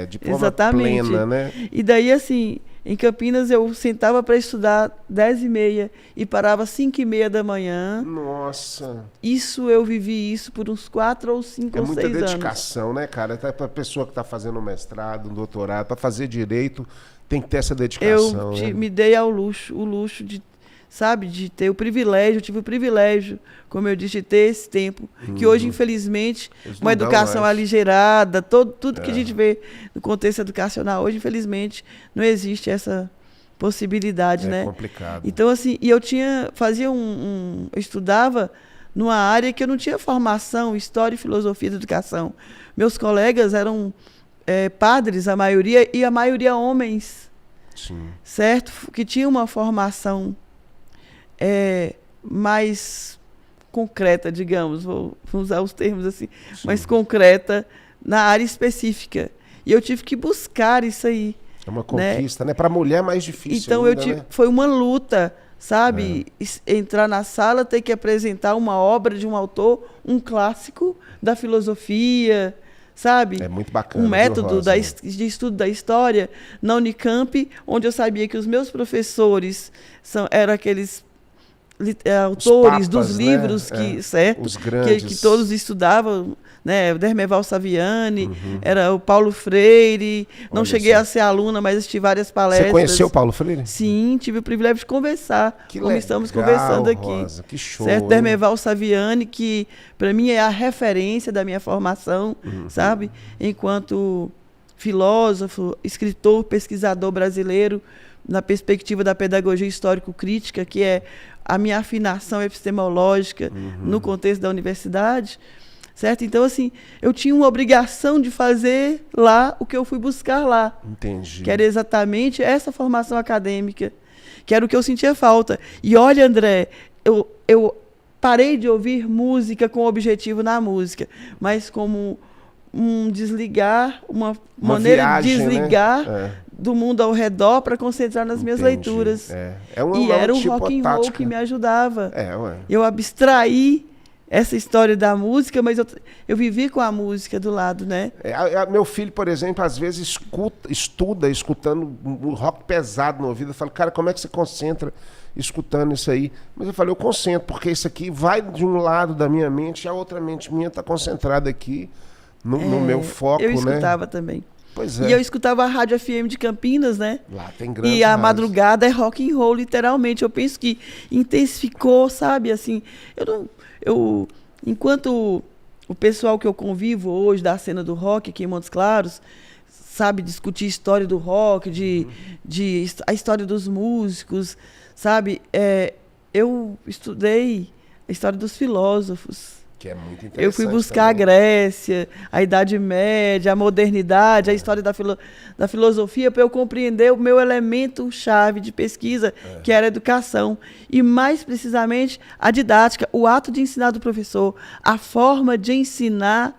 Speaker 1: de forma
Speaker 2: exatamente.
Speaker 1: Plena, né?
Speaker 2: E daí, assim, em Campinas, eu sentava para estudar 10h30 e parava 5h30 da manhã.
Speaker 1: Nossa!
Speaker 2: Eu vivi isso por uns 4 ou 5 ou 6 anos. É
Speaker 1: muita dedicação, né, cara? Para a pessoa que está fazendo um mestrado, um doutorado, para fazer direito, tem que ter essa dedicação.
Speaker 2: Eu me dei o luxo de, sabe, de ter o privilégio, eu tive o privilégio, como eu disse, de ter esse tempo, que hoje, infelizmente, uma educação aligerada, tudo que a gente vê no contexto educacional, hoje, infelizmente, não existe essa possibilidade, né?
Speaker 1: É complicado.
Speaker 2: Então, assim, e eu eu estudava numa área que eu não tinha formação, história e filosofia da educação. Meus colegas eram padres, a maioria homens,
Speaker 1: sim,
Speaker 2: certo? Que tinham uma formação mais concreta, digamos, vou usar os termos assim, sim, mais concreta na área específica. E eu tive que buscar isso aí.
Speaker 1: É uma conquista, né? Para a mulher é mais difícil.
Speaker 2: Então
Speaker 1: ainda,
Speaker 2: foi uma luta, sabe? Entrar na sala, ter que apresentar uma obra de um autor, um clássico da filosofia, sabe?
Speaker 1: É muito bacana.
Speaker 2: Um método de estudo da história na Unicamp, onde eu sabia que os meus professores eram aqueles autores papas, dos livros, né?
Speaker 1: Os grandes.
Speaker 2: Que todos estudavam, né? O Dermeval Saviani, era o Paulo Freire. Não cheguei a ser aluna, mas assisti várias palestras.
Speaker 1: Você conheceu o Paulo Freire?
Speaker 2: Sim, tive o privilégio de conversar, como estamos conversando aqui.
Speaker 1: Rosa, que show,
Speaker 2: certo? Dermeval Saviani, que para mim é a referência da minha formação, sabe? Enquanto filósofo, escritor, pesquisador brasileiro, na perspectiva da pedagogia histórico-crítica, que é a minha afinação epistemológica no contexto da universidade, certo? Então, assim, eu tinha uma obrigação de fazer lá o que eu fui buscar lá.
Speaker 1: Entendi.
Speaker 2: Que era exatamente essa formação acadêmica, que era o que eu sentia falta. E olha, André, eu parei de ouvir música com objetivo na música, mas como um desligar, uma maneira
Speaker 1: viagem,
Speaker 2: de desligar
Speaker 1: né?
Speaker 2: do mundo ao redor para concentrar nas minhas leituras. E era o rock and roll que me ajudava. Eu abstraí essa história da música, mas eu vivi com a música do lado, né?
Speaker 1: Meu filho, por exemplo, às vezes escutando um rock pesado no ouvido. Eu falo, cara, como é que você concentra escutando isso aí? Mas eu falei, eu concentro, porque isso aqui vai de um lado da minha mente e a outra mente minha está concentrada aqui no meu foco, né?
Speaker 2: Eu escutava também.
Speaker 1: Pois é.
Speaker 2: E eu escutava a Rádio FM de Campinas, né?
Speaker 1: Lá tem grandes
Speaker 2: E a
Speaker 1: rádios.
Speaker 2: madrugada é rock and roll, literalmente. Eu penso que intensificou, sabe? Assim, enquanto o pessoal que eu convivo hoje da cena do rock aqui em Montes Claros sabe discutir história do rock, a história dos músicos, sabe? Eu estudei a história dos filósofos.
Speaker 1: Que é muito interessante.
Speaker 2: Eu fui buscar também a Grécia, a Idade Média, a modernidade, a história da filosofia, para eu compreender o meu elemento-chave de pesquisa, que era a educação. E, mais precisamente, a didática, o ato de ensinar do professor, a forma de ensinar,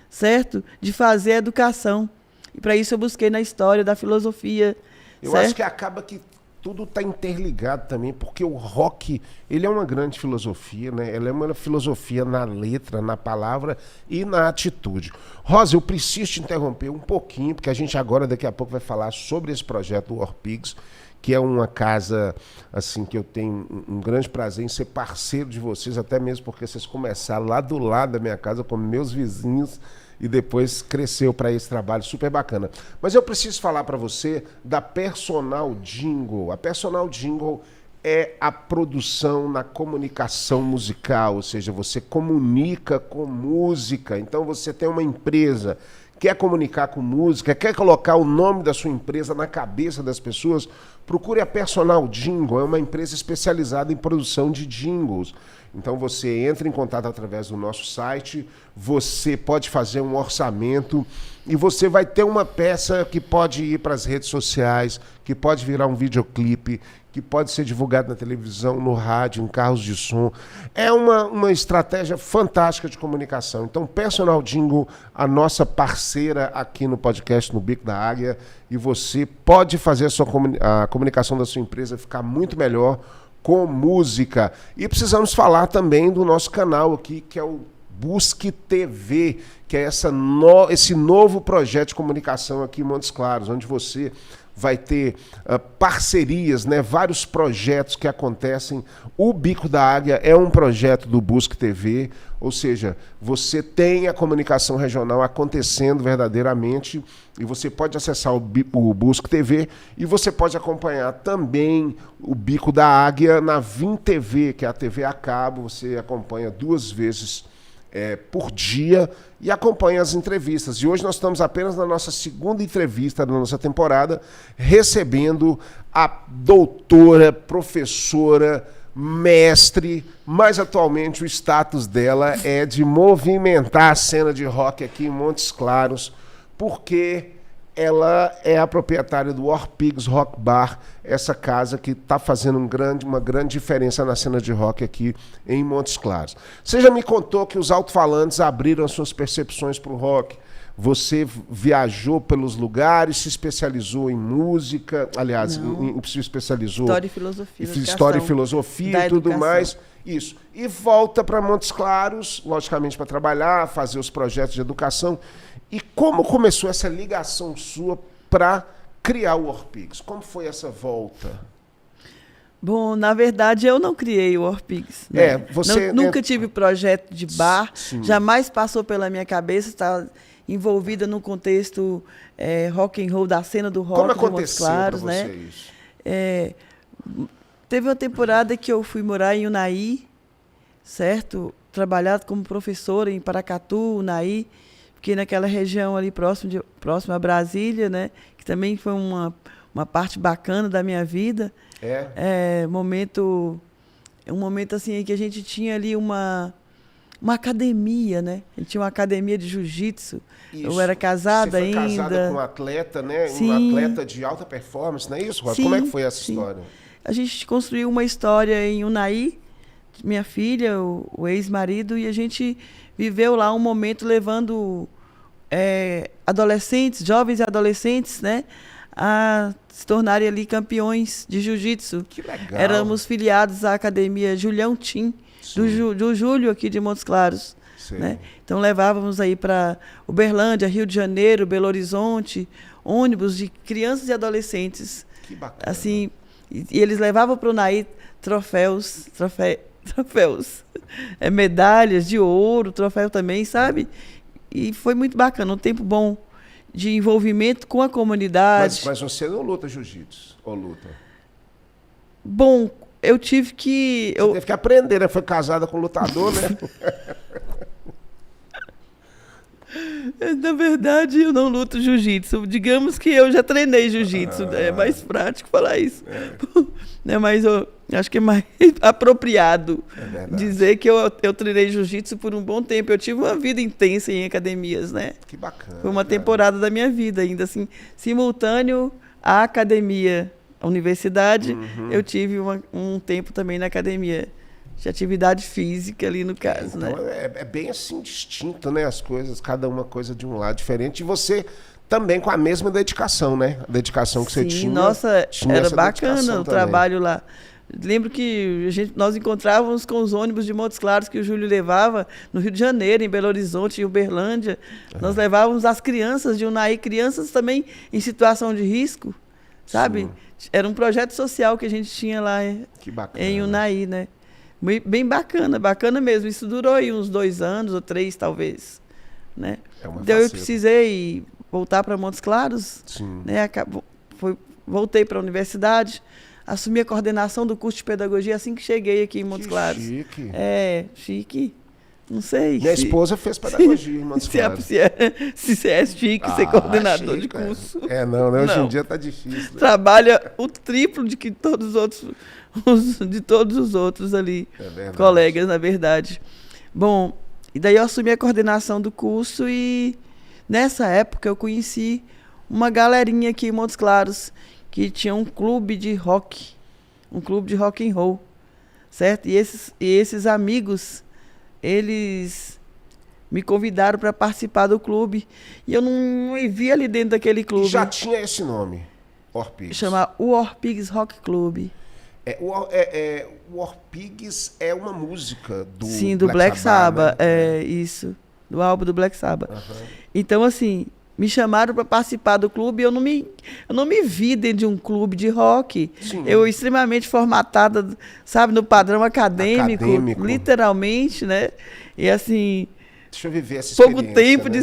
Speaker 2: certo? De fazer a educação. E, para isso, eu busquei na história da filosofia.
Speaker 1: Eu acho que acaba que tudo está interligado também, porque o rock, ele é uma grande filosofia, né? Ele é uma filosofia na letra, na palavra e na atitude. Rosa, eu preciso te interromper um pouquinho, porque a gente agora, daqui a pouco, vai falar sobre esse projeto do Warpigs, que é uma casa, assim, que eu tenho um grande prazer em ser parceiro de vocês, até mesmo porque vocês começaram lá do lado da minha casa, como meus vizinhos, e depois cresceu para esse trabalho super bacana. Mas eu preciso falar para você da Personal Jingle. A Personal Jingle é a produção na comunicação musical, ou seja, você comunica com música. Então você tem uma empresa, quer comunicar com música, quer colocar o nome da sua empresa na cabeça das pessoas, procure a Personal Jingle, é uma empresa especializada em produção de jingles. Então você entra em contato através do nosso site, você pode fazer um orçamento e você vai ter uma peça que pode ir para as redes sociais, que pode virar um videoclipe, que pode ser divulgado na televisão, no rádio, em carros de som. É uma estratégia fantástica de comunicação. Então, Personal Jingle, a nossa parceira aqui no podcast no Bico da Águia, e você pode fazer a comunicação da sua empresa ficar muito melhor com música. E precisamos falar também do nosso canal aqui, que é o Busque TV, que é esse novo projeto de comunicação aqui em Montes Claros, onde você vai ter parcerias, né, vários projetos que acontecem. O Bico da Águia é um projeto do Busque TV, ou seja, você tem a comunicação regional acontecendo verdadeiramente e você pode acessar o Busque TV e você pode acompanhar também o Bico da Águia na Vim TV, que é a TV a cabo. Você acompanha 2 vezes por dia e acompanha as entrevistas. E hoje nós estamos apenas na nossa 2ª entrevista da nossa temporada, recebendo a doutora, professora, mestre, mas atualmente o status dela é de movimentar a cena de rock aqui em Montes Claros, porque ela é a proprietária do Warpigs Rock Bar, essa casa que está fazendo uma grande diferença na cena de rock aqui em Montes Claros. Você já me contou que os alto-falantes abriram as suas percepções para o rock. Você viajou pelos lugares, se especializou em música, aliás, se especializou
Speaker 2: História e filosofia.
Speaker 1: História e filosofia e tudo mais. Isso. E volta para Montes Claros, logicamente para trabalhar, fazer os projetos de educação. E como começou essa ligação sua para criar o Warpigs? Como foi essa volta?
Speaker 2: Bom, na verdade, eu não criei o Warpigs. Né?
Speaker 1: Você
Speaker 2: nunca tive projeto de bar,
Speaker 1: Sim.
Speaker 2: Jamais passou pela minha cabeça estar envolvida no contexto rock and roll, da cena do rock.
Speaker 1: Como aconteceu para você,
Speaker 2: né?
Speaker 1: isso?
Speaker 2: Teve uma temporada que eu fui morar em Unai, certo? Trabalhado como professora em Paracatu, Unai, porque naquela região ali próximo a Brasília, né? Que também foi uma parte bacana da minha vida. Um momento assim que a gente tinha ali uma uma academia, né? A gente tinha uma academia de jiu-jitsu.
Speaker 1: Isso.
Speaker 2: Eu era casada
Speaker 1: Você foi
Speaker 2: ainda.
Speaker 1: casada com um atleta, né?
Speaker 2: Sim.
Speaker 1: Um atleta de alta performance, não é isso, Rosa?
Speaker 2: Sim,
Speaker 1: Como é que foi essa
Speaker 2: sim.
Speaker 1: história?
Speaker 2: A gente construiu uma história em Unai, minha filha, o ex-marido, e a gente viveu lá um momento levando adolescentes, jovens e adolescentes, né, a se tornarem ali campeões de jiu-jitsu.
Speaker 1: Que legal.
Speaker 2: Éramos filiados à academia Julião Tim, do Júlio aqui de Montes Claros. Né? Então levávamos aí para Uberlândia, Rio de Janeiro, Belo Horizonte, ônibus de crianças e adolescentes.
Speaker 1: Que bacana.
Speaker 2: Assim, e eles levavam para o Unai troféus, medalhas de ouro, troféu também, sabe? E foi muito bacana, um tempo bom de envolvimento com a comunidade.
Speaker 1: Mas você não luta jiu-jitsu, ou luta?
Speaker 2: Bom, eu tive que...
Speaker 1: Você teve que aprender, né? Foi casada com um lutador, né?
Speaker 2: Na verdade, eu não luto jiu-jitsu. Digamos que eu já treinei jiu-jitsu. É mais prático falar isso. Né? Mas eu acho que é mais apropriado dizer que eu treinei jiu-jitsu por um bom tempo. Eu tive uma vida intensa em academias, né?
Speaker 1: Que bacana.
Speaker 2: Foi uma temporada da minha vida, ainda assim, simultâneo à academia, à universidade. Eu tive um tempo também na academia. De atividade física ali no caso,
Speaker 1: então,
Speaker 2: né?
Speaker 1: É bem assim distinto, né? As coisas, cada uma coisa de um lado diferente. E você também com a mesma dedicação, né? A dedicação que você tinha.
Speaker 2: Nossa, era bacana o trabalho lá. Lembro que nós encontrávamos com os ônibus de Montes Claros que o Júlio levava no Rio de Janeiro, em Belo Horizonte, em Uberlândia. Nós levávamos as crianças de Unai, crianças também em situação de risco, sabe? Sim. Era um projeto social que a gente tinha lá em Unai, né? Bem bacana, bacana mesmo. Isso durou aí uns 2 anos ou 3, talvez. Né? Então eu precisei voltar para Montes Claros.
Speaker 1: Sim.
Speaker 2: Né? Voltei para a universidade, assumi a coordenação do curso de pedagogia assim que cheguei aqui em Montes Claros.
Speaker 1: Chique.
Speaker 2: Chique. Não sei.
Speaker 1: Minha esposa fez pedagogia em Montes Claros.
Speaker 2: Se é chique ser coordenador de curso.
Speaker 1: Não, né? Hoje em dia tá difícil. Né?
Speaker 2: Trabalha o triplo de que todos os outros. De todos os outros ali, colegas, na verdade. Bom, e daí eu assumi a coordenação do curso e nessa época eu conheci uma galerinha aqui em Montes Claros que tinha um clube de rock and roll, certo? E esses amigos, eles me convidaram para participar do clube e eu não me vi ali dentro daquele clube.
Speaker 1: E já tinha esse nome, War Pigs.
Speaker 2: Chama War Pigs Rock Club.
Speaker 1: O War Pigs é uma música do
Speaker 2: Sim, do Black Sabbath,
Speaker 1: né?
Speaker 2: Isso, do álbum do Black Sabbath. Então, assim, me chamaram para participar do clube e eu não me vi dentro de um clube de rock.
Speaker 1: Sim.
Speaker 2: Eu extremamente formatada, sabe, no padrão acadêmico, literalmente, né? E assim...
Speaker 1: Deixa eu viver essa experiência,
Speaker 2: pouco tempo,
Speaker 1: né?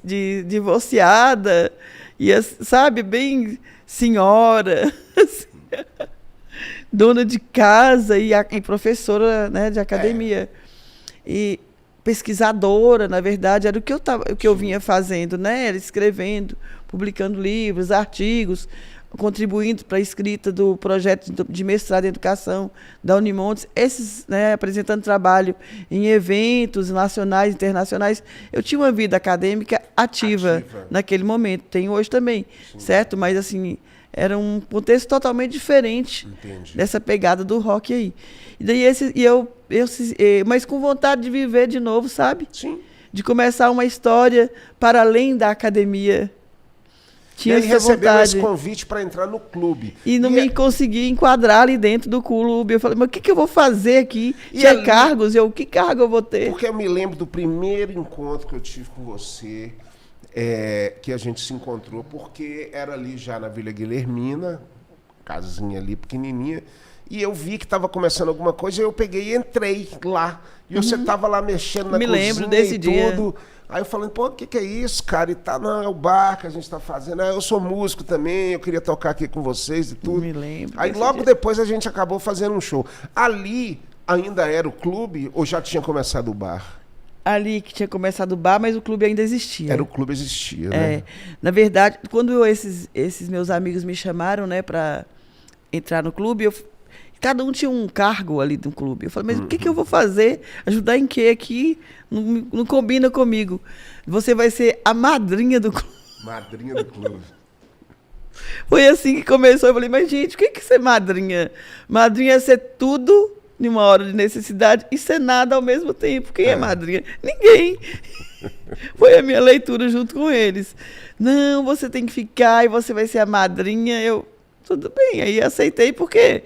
Speaker 2: de divorciada, e, sabe, bem senhora, assim, dona de casa e professora, né, de academia. E pesquisadora, na verdade, era o que eu vinha fazendo, né? Era escrevendo, publicando livros, artigos, contribuindo para a escrita do projeto de mestrado em educação da Unimontes, né, apresentando trabalho em eventos nacionais, internacionais. Eu tinha uma vida acadêmica ativa naquele momento, tenho hoje também, certo? Mas, assim, era um contexto totalmente diferente.
Speaker 1: Entendi.
Speaker 2: Dessa pegada do rock aí. E daí mas com vontade de viver de novo, sabe?
Speaker 1: Sim.
Speaker 2: De começar uma história para além da academia. Tinha essa
Speaker 1: recebeu
Speaker 2: vontade.
Speaker 1: Esse convite para entrar no clube.
Speaker 2: E não me consegui enquadrar ali dentro do clube. Eu falei, mas o que eu vou fazer aqui? Tinha cargos, que cargo eu vou ter?
Speaker 1: Porque eu me lembro do primeiro encontro que eu tive com você, que a gente se encontrou, porque era ali já na Vila Guilhermina, casinha ali pequenininha, e eu vi que estava começando alguma coisa, eu peguei e entrei lá. E você estava lá mexendo na cozinha
Speaker 2: lembro desse dia.
Speaker 1: Tudo. Aí eu falei, pô, o que é isso, cara? E tá, não, é o bar que a gente tá fazendo. Eu sou músico também, eu queria tocar aqui com vocês e tudo.
Speaker 2: Me lembro.
Speaker 1: Aí logo depois a gente acabou fazendo um show. Ali ainda era o clube ou já tinha começado o bar?
Speaker 2: Ali que tinha começado o bar, mas o clube ainda existia.
Speaker 1: O clube existia, né?
Speaker 2: Na verdade, quando esses meus amigos me chamaram, né, para entrar no clube, cada um tinha um cargo ali no clube. Eu falei, mas o que eu vou fazer? Ajudar em quê aqui? Não combina comigo. Você vai ser a madrinha do clube.
Speaker 1: Madrinha do clube.
Speaker 2: Foi assim que começou. Eu falei, mas gente, o que é ser madrinha? Madrinha é ser tudo em uma hora de necessidade e ser nada ao mesmo tempo. Quem é madrinha? Ninguém. Foi a minha leitura junto com eles. Não, você tem que ficar e você vai ser a madrinha. Eu, tudo bem. Aí aceitei porque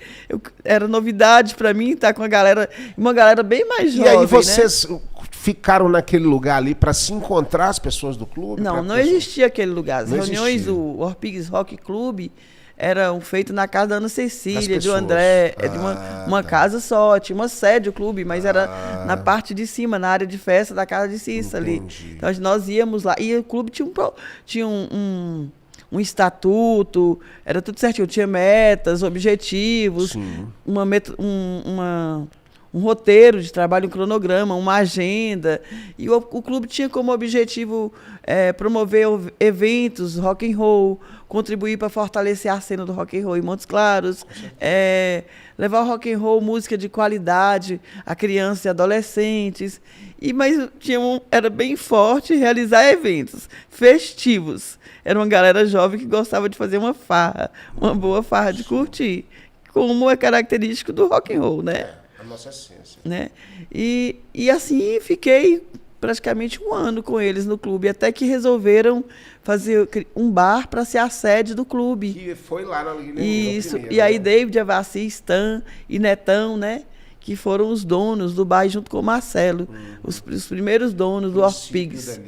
Speaker 2: era novidade para mim estar com uma galera bem mais jovem.
Speaker 1: E aí vocês ficaram naquele lugar ali para se encontrar as pessoas do clube?
Speaker 2: Não existia aquele lugar. As reuniões do Orpigues Rock Club eram feitas na casa da Ana Cecília, do André, de uma casa só, tinha uma sede o clube, mas era na parte de cima, na área de festa da casa de Cissa ali. Então nós íamos lá, e o clube tinha um estatuto, era tudo certinho, tinha metas, objetivos, um roteiro de trabalho, um cronograma, uma agenda. E o clube tinha como objetivo promover eventos, rock and roll, contribuir para fortalecer a cena do rock and roll em Montes Claros, levar o rock and roll, música de qualidade a crianças e adolescentes. Mas era bem forte realizar eventos festivos. Era uma galera jovem que gostava de fazer uma farra, uma boa farra de curtir, como é característico do rock and roll, né?
Speaker 1: A nossa essência.
Speaker 2: Né? E assim fiquei praticamente 1 ano com eles no clube, até que resolveram fazer um bar para ser a sede do clube.
Speaker 1: Que foi lá na Guilherme.
Speaker 2: Isso, e aí David, Avassi, Stan e Netão, né? Que foram os donos do bar junto com o Marcelo, os primeiros donos do Orpigues.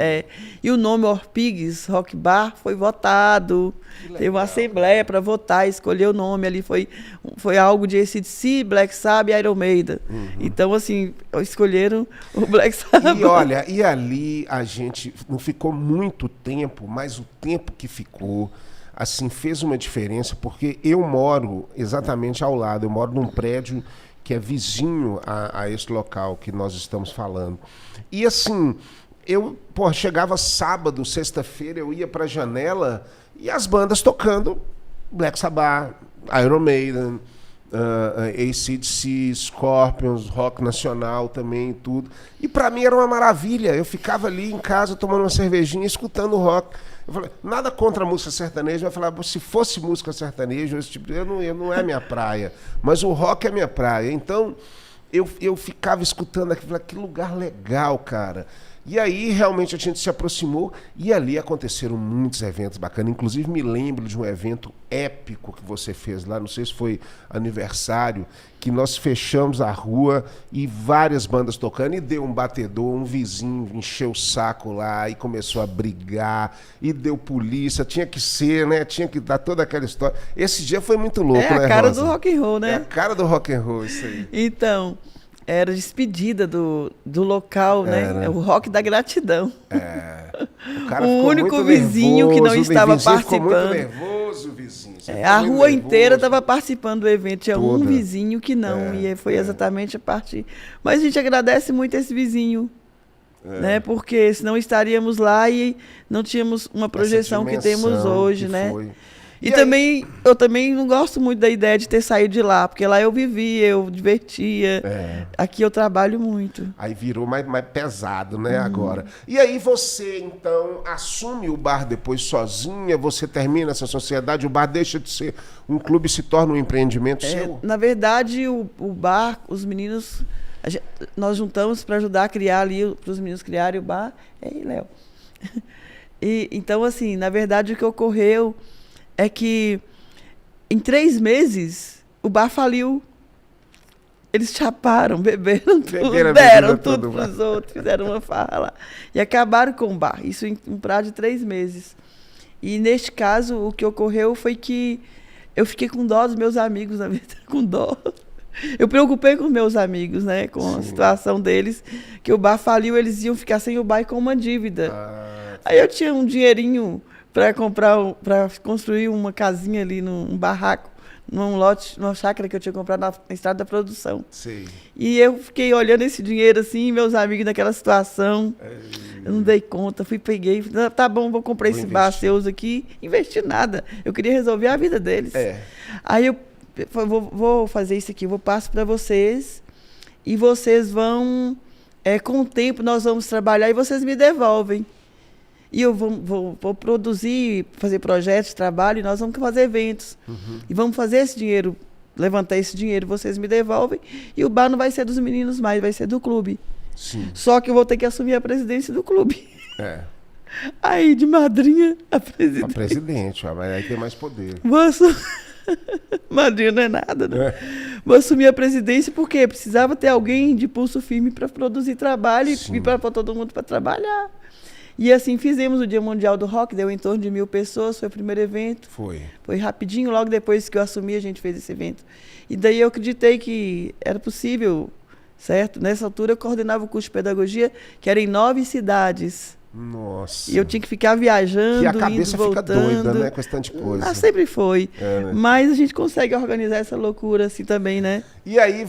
Speaker 2: E o nome Orpigues Rock Bar foi votado, teve uma assembleia para votar, escolher o nome ali, foi algo de AC/DC, Black Sabbath e Iron Maiden. Então, assim, escolheram o Black Sabbath.
Speaker 1: E olha, e ali a gente não ficou muito tempo, mas o tempo que ficou, assim, fez uma diferença, porque eu moro exatamente ao lado, eu moro num prédio que é vizinho a esse local que nós estamos falando. E assim, eu chegava sábado, sexta-feira, eu ia para a janela e as bandas tocando Black Sabbath, Iron Maiden, AC/DC, Scorpions, rock nacional também, tudo. E para mim era uma maravilha. Eu ficava ali em casa tomando uma cervejinha, escutando rock. Eu falei, nada contra a música sertaneja, eu falava, se fosse música sertaneja, esse tipo, não é minha praia, mas o rock é minha praia. Então, eu ficava escutando aquilo, falei, que lugar legal, cara. E aí, realmente, a gente se aproximou e ali aconteceram muitos eventos bacanas. Inclusive, me lembro de um evento épico que você fez lá, não sei se foi aniversário, que nós fechamos a rua e várias bandas tocando e deu um batedor, um vizinho encheu o saco lá e começou a brigar e deu polícia, tinha que ser, né? Tinha que dar toda aquela história. Esse dia foi muito louco, né,
Speaker 2: É a cara
Speaker 1: Rosa?
Speaker 2: do rock and roll, né?
Speaker 1: É a cara do rock and roll, isso aí.
Speaker 2: Então, era despedida do local, né? É o rock da gratidão.
Speaker 1: O cara
Speaker 2: O
Speaker 1: ficou
Speaker 2: único
Speaker 1: muito
Speaker 2: vizinho
Speaker 1: nervoso,
Speaker 2: que não estava
Speaker 1: o vizinho ficou muito
Speaker 2: participando.
Speaker 1: nervoso, o vizinho. Você ficou
Speaker 2: A
Speaker 1: muito
Speaker 2: rua
Speaker 1: nervoso.
Speaker 2: inteira estava participando do evento, tinha um
Speaker 1: Toda.
Speaker 2: vizinho que não, e foi exatamente a parte. Mas a gente agradece muito esse vizinho, né? Porque senão estaríamos lá e não tínhamos uma projeção que temos hoje, né?
Speaker 1: Foi.
Speaker 2: E também, eu também não gosto muito da ideia de ter saído de lá, porque lá eu vivia, eu divertia. Aqui eu trabalho muito.
Speaker 1: Aí virou mais pesado, né, agora. E aí você, então, assume o bar depois sozinha, você termina essa sociedade, o bar deixa de ser um clube e se torna um empreendimento seu?
Speaker 2: Na verdade, o bar, os meninos, nós juntamos para ajudar a criar ali, para os meninos criarem o bar. Ei, Léo. Então, assim, na verdade, o que ocorreu é que em 3 meses o bar faliu. Eles chaparam, beberam tudo, deram tudo para os outros, fizeram uma farra lá. E acabaram com o bar. Isso em um prazo de 3 meses. E neste caso, o que ocorreu foi que eu fiquei com dó dos meus amigos, na verdade, com dó. Eu preocupei com os meus amigos, né? Com a situação deles, que o bar faliu, eles iam ficar sem o bar e com uma dívida. Aí eu tinha um dinheirinho para para construir uma casinha ali num barraco, num lote, numa chácara que eu tinha comprado na estrada da produção.
Speaker 1: Sim.
Speaker 2: E eu fiquei olhando esse dinheiro assim, meus amigos naquela situação. Eu não dei conta, peguei, tá bom, vou comprar esse bar seus aqui, investi nada. Eu queria resolver a vida deles. Aí eu vou fazer isso aqui, vou passo para vocês e vocês vão, com o tempo nós vamos trabalhar e vocês me devolvem. E eu vou produzir, fazer projetos de trabalho e nós vamos fazer eventos. E vamos fazer esse dinheiro, levantar esse dinheiro, vocês me devolvem e o bar não vai ser dos meninos mais, vai ser do clube.
Speaker 1: Sim.
Speaker 2: Só que eu vou ter que assumir a presidência do clube. Aí, de madrinha, a presidente.
Speaker 1: A presidente, mas aí tem mais poder.
Speaker 2: Madrinha não é nada, né? Vou assumir a presidência porque precisava ter alguém de pulso firme para produzir trabalho e para todo mundo para trabalhar. E assim fizemos o Dia Mundial do Rock, deu em torno de 1.000 pessoas, foi o primeiro evento. Foi rapidinho, logo depois que eu assumi a gente fez esse evento. E daí eu acreditei que era possível, certo? Nessa altura eu coordenava o curso de pedagogia, que era em 9 cidades.
Speaker 1: Nossa.
Speaker 2: E eu tinha que ficar viajando,
Speaker 1: que a cabeça
Speaker 2: indo,
Speaker 1: fica
Speaker 2: voltando.
Speaker 1: doida, né? Com esse tanto de coisa.
Speaker 2: Sempre foi.
Speaker 1: Né?
Speaker 2: Mas a gente consegue organizar essa loucura assim também, né?
Speaker 1: E aí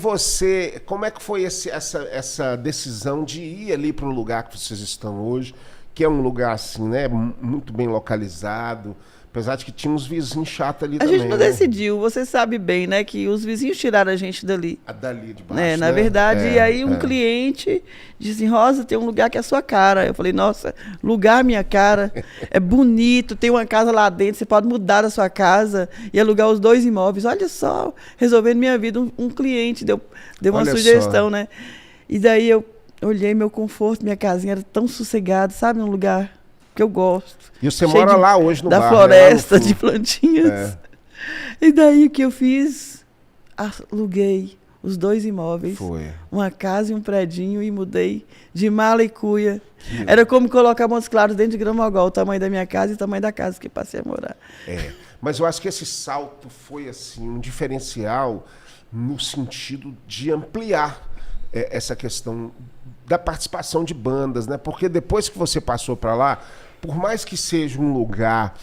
Speaker 1: como é que foi essa decisão de ir ali para o lugar que vocês estão hoje, que é um lugar assim, né? Muito bem localizado. Apesar de que tinha uns vizinhos chatos ali também.
Speaker 2: A gente não decidiu, você sabe bem, né? Que os vizinhos tiraram a gente dali.
Speaker 1: Dali de baixo,
Speaker 2: Na verdade, e aí um cliente disse, Rosa, tem um lugar que é a sua cara. Eu falei, nossa, lugar minha cara, é bonito, tem uma casa lá dentro, você pode mudar a sua casa e alugar os 2 imóveis. Olha só, resolvendo minha vida, um cliente deu uma sugestão, né? E daí eu olhei meu conforto, minha casinha era tão sossegada, sabe? Num lugar que eu gosto.
Speaker 1: E você mora lá hoje no
Speaker 2: bar, da floresta, de plantinhas. E daí o que eu fiz? Aluguei os 2 imóveis. Uma casa e um predinho e mudei de mala e cuia. Era como colocar Montes Claros dentro de Gramogol, o tamanho da minha casa e o tamanho da casa que passei a morar.
Speaker 1: Mas eu acho que esse salto foi assim um diferencial no sentido de ampliar essa questão da participação de bandas, né? Porque depois que você passou para lá, por mais que seja um lugar,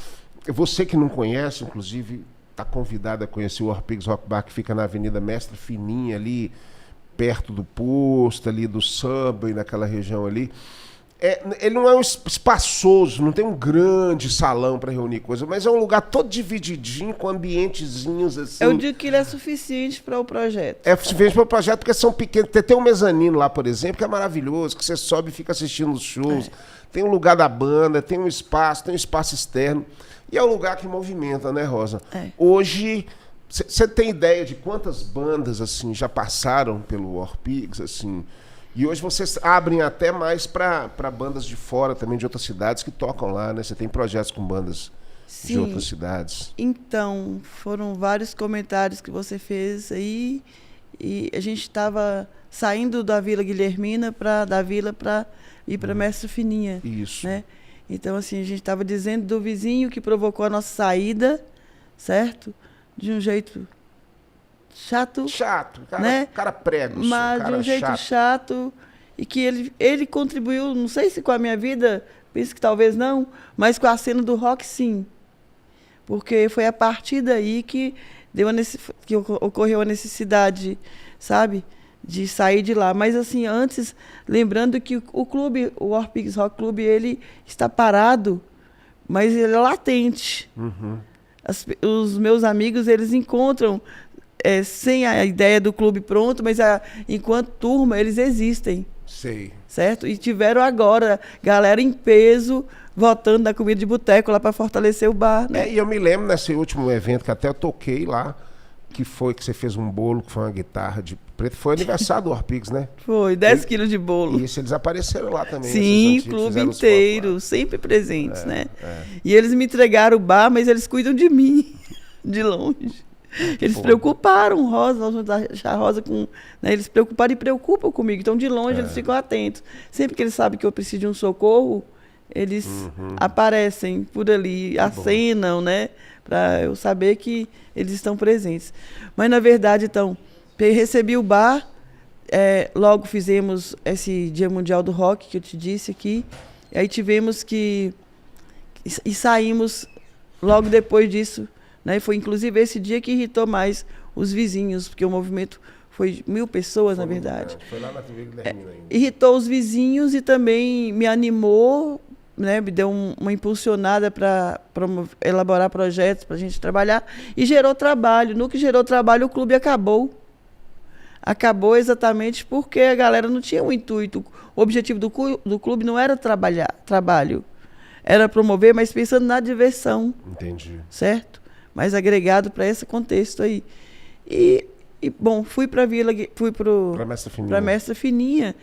Speaker 1: você que não conhece, inclusive, está convidado a conhecer o Warpigs Rock Bar, que fica na Avenida Mestre Fininha, ali perto do posto, ali do Subway, naquela região ali. Ele não é um espaçoso, não tem um grande salão para reunir coisas, mas é um lugar todo divididinho, com ambientezinhos assim.
Speaker 2: Eu digo que ele é suficiente para o projeto.
Speaker 1: É suficiente para o projeto porque são pequenos. Tem um mezanino lá, por exemplo, que é maravilhoso, que você sobe e fica assistindo os shows. Tem um lugar da banda, tem um espaço externo. E é um lugar que movimenta, né, Rosa? Hoje, você tem ideia de quantas bandas assim já passaram pelo Warpigs, assim? E hoje vocês abrem até mais para bandas de fora também, de outras cidades que tocam lá, né? Você tem projetos com bandas de outras cidades.
Speaker 2: Então, foram vários comentários que você fez aí. E a gente estava saindo da Vila Guilhermina da Vila para ir para Mestre Fininha.
Speaker 1: Isso.
Speaker 2: Né? Então, assim, a gente estava dizendo do vizinho que provocou a nossa saída, certo? De um jeito chato, né?
Speaker 1: Cara prego,
Speaker 2: mas de um jeito chato e que ele contribuiu, não sei se com a minha vida, penso que talvez não, mas com a cena do rock sim, porque foi a partir daí que ocorreu a necessidade, sabe, de sair de lá. Mas assim, antes, lembrando que o clube, o Warpigs Rock Club, ele está parado, mas ele é latente. Os meus amigos, eles encontram sem a ideia do clube pronto, mas enquanto turma eles existem.
Speaker 1: Sei.
Speaker 2: Certo? E tiveram agora galera em peso votando na comida de boteco lá para fortalecer o bar. Né?
Speaker 1: E eu me lembro nesse último evento que até eu toquei lá, que você fez um bolo, que foi uma guitarra de preto. Foi aniversário do Warpigs, né?
Speaker 2: Foi, 10 quilos de bolo.
Speaker 1: Isso, eles apareceram lá também.
Speaker 2: Sim, clube inteiro, sempre presentes, né? E eles me entregaram o bar, mas eles cuidam de mim, de longe. Eles preocuparam, Rosa, nós vamos deixar a Rosa com... Né, eles preocuparam e preocupam comigo, então de longe eles ficam atentos. Sempre que eles sabem que eu preciso de um socorro, eles aparecem por ali, acenam, né? Para eu saber que eles estão presentes. Mas, na verdade, então, recebi o bar, logo fizemos esse Dia Mundial do Rock, que eu te disse aqui, e aí tivemos que... E saímos logo depois disso, né? Foi, inclusive, esse dia que irritou mais os vizinhos, porque o movimento foi 1.000 pessoas, na verdade.
Speaker 1: Foi lá na TV Guilhermina ainda.
Speaker 2: Irritou os vizinhos e também me animou né, me deu uma impulsionada para elaborar projetos para a gente trabalhar e gerou trabalho. No que gerou trabalho, o clube acabou. Acabou exatamente porque a galera não tinha um intuito. O objetivo do clube não era trabalho, era promover, mas pensando na diversão.
Speaker 1: Entendi.
Speaker 2: Certo? Mais agregado para esse contexto aí. E bom, fui para Mestre Fininha.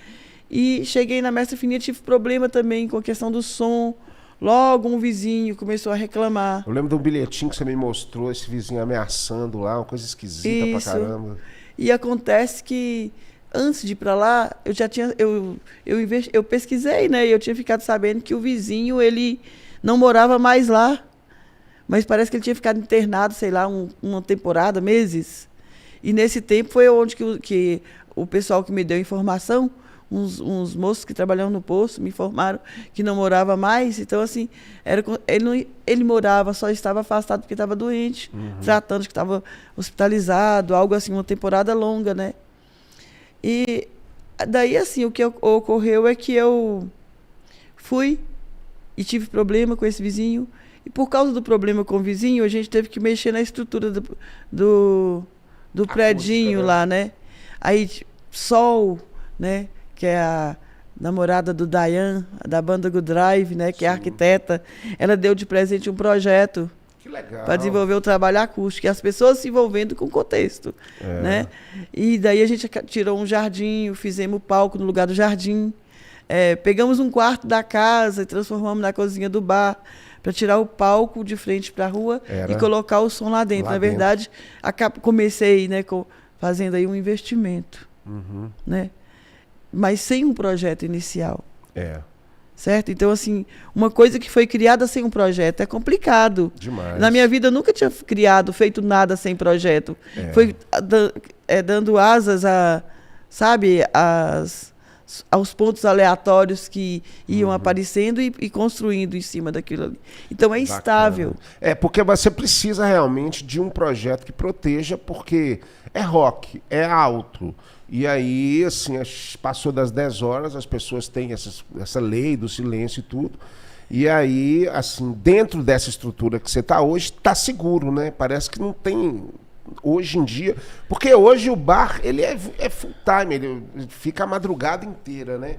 Speaker 2: E cheguei na Mestre Fininha, tive problema também com a questão do som. Logo um vizinho começou a reclamar.
Speaker 1: Eu lembro de um bilhetinho que você me mostrou, esse vizinho ameaçando lá, uma coisa esquisita. Isso. Pra caramba.
Speaker 2: E acontece que antes de ir para lá, eu já tinha eu pesquisei, né? E eu tinha ficado sabendo que o vizinho, ele não morava mais lá. Mas parece que ele tinha ficado internado, sei lá, uma temporada, meses. E nesse tempo foi onde que o pessoal que me deu informação, uns moços que trabalhavam no posto, me informaram que não morava mais. Então, assim, ele morava, só estava afastado porque estava doente, tratando de que estava hospitalizado, algo assim, uma temporada longa, né? E daí, assim, o que ocorreu é que eu fui e tive problema com esse vizinho. E por causa do problema com o vizinho, a gente teve que mexer na estrutura do predinho, né? Lá, né? Aí, Sol, né? Que é a namorada do Dayan, da banda Good Drive, né? Que é arquiteta. Ela deu de presente um projeto para desenvolver o trabalho acústico. E as pessoas se envolvendo com o contexto, né? E daí a gente tirou um jardim, fizemos o palco no lugar do jardim. Pegamos um quarto da casa e transformamos na cozinha do bar, para tirar o palco de frente para a rua e colocar o som lá dentro. Na verdade, comecei, né, fazendo aí um investimento, né? Mas sem um projeto inicial. Certo? Então, assim, uma coisa que foi criada sem um projeto é complicado.
Speaker 1: Demais.
Speaker 2: Na minha vida, eu nunca tinha feito nada sem projeto. Foi dando asas aos pontos aleatórios que iam aparecendo e construindo em cima daquilo ali. Então é estável.
Speaker 1: Porque você precisa realmente de um projeto que proteja, porque é rock, é alto. E aí, assim, passou das 10 horas, as pessoas têm essa lei do silêncio e tudo. E aí, assim, dentro dessa estrutura que você está hoje, está seguro, né? Parece que não tem... Hoje em dia, porque hoje o bar ele é full time, ele fica a madrugada inteira, né?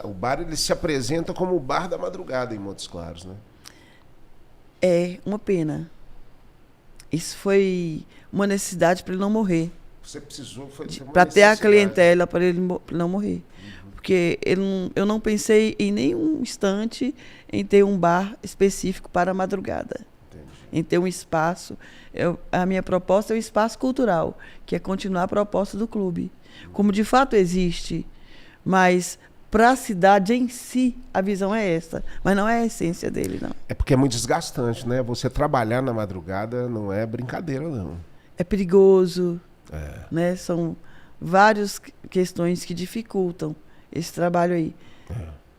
Speaker 1: O bar ele se apresenta como o bar da madrugada em Montes Claros, né?
Speaker 2: É uma pena. Isso foi uma necessidade para ele não morrer.
Speaker 1: Você precisou
Speaker 2: para ter a clientela para ele não morrer, porque eu não pensei em nenhum instante em ter um bar específico para a madrugada. Em ter um espaço. A minha proposta é o espaço cultural, que é continuar a proposta do clube. Como de fato existe, mas para a cidade em si, a visão é essa. Mas não é a essência dele, não.
Speaker 1: É porque é muito desgastante, né? Você trabalhar na madrugada não é brincadeira, não.
Speaker 2: É perigoso, né? São várias questões que dificultam esse trabalho aí.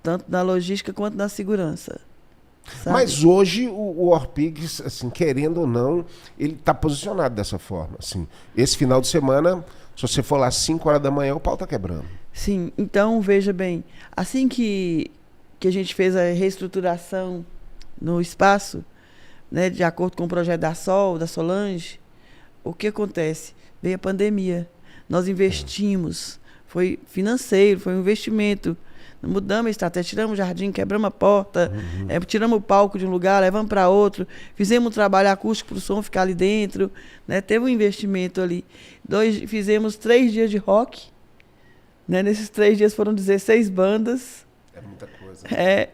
Speaker 2: Tanto na logística quanto na segurança. Sabe?
Speaker 1: Mas hoje o Orpigs, assim, querendo ou não, ele está posicionado dessa forma. Assim. Esse final de semana, se você for lá às 5 horas da manhã, o pau está quebrando.
Speaker 2: Sim, então veja bem, assim que a gente fez a reestruturação no espaço, né, de acordo com o projeto da Solange, o que acontece? Veio a pandemia, nós investimos, foi financeiro, foi um investimento. Mudamos a estratégia, tiramos o jardim, quebramos a porta, tiramos o palco de um lugar, levamos para outro, fizemos um trabalho acústico para o som ficar ali dentro, né? Teve um investimento ali. Fizemos 3 dias de rock, né? Nesses 3 dias foram 16 bandas.
Speaker 1: É muita coisa.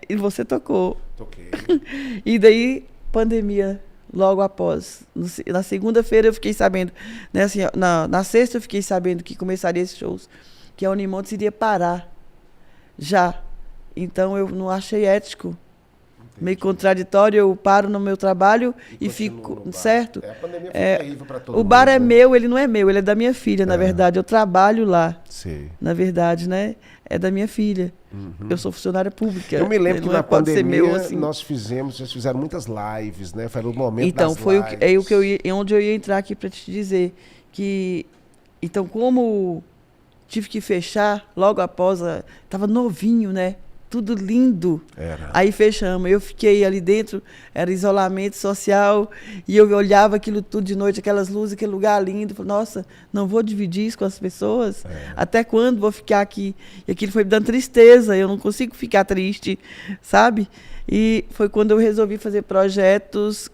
Speaker 2: E você tocou.
Speaker 1: Toquei.
Speaker 2: E daí, pandemia, logo após. Na segunda-feira eu fiquei sabendo, né? Assim, na sexta eu fiquei sabendo que começaria esses shows, que a Unimontes iria parar. Já. Então eu não achei ético. Entendi. Meio contraditório, eu paro no meu trabalho e fico, certo?
Speaker 1: A pandemia foi terrível para todo mundo.
Speaker 2: O bar é meu, ele não é meu, ele é da minha filha, na verdade. Eu trabalho lá.
Speaker 1: Sim.
Speaker 2: Na verdade, né? É da minha filha. Eu sou funcionária pública.
Speaker 1: Eu me lembro que na pandemia
Speaker 2: meu, assim.
Speaker 1: vocês fizeram muitas lives, né? Foi o momento
Speaker 2: então,
Speaker 1: das
Speaker 2: foi
Speaker 1: lives.
Speaker 2: Onde eu ia entrar aqui para te dizer que... Então, como tive que fechar logo após... Estava novinho, né? tudo lindo.
Speaker 1: Era.
Speaker 2: Aí fechamos. Eu fiquei ali dentro, era isolamento social, e eu olhava aquilo tudo de noite, aquelas luzes, aquele lugar lindo. Falei, nossa, não vou dividir isso com as pessoas? Até quando vou ficar aqui? E aquilo foi me dando tristeza, eu não consigo ficar triste, sabe? E foi quando eu resolvi fazer projetos,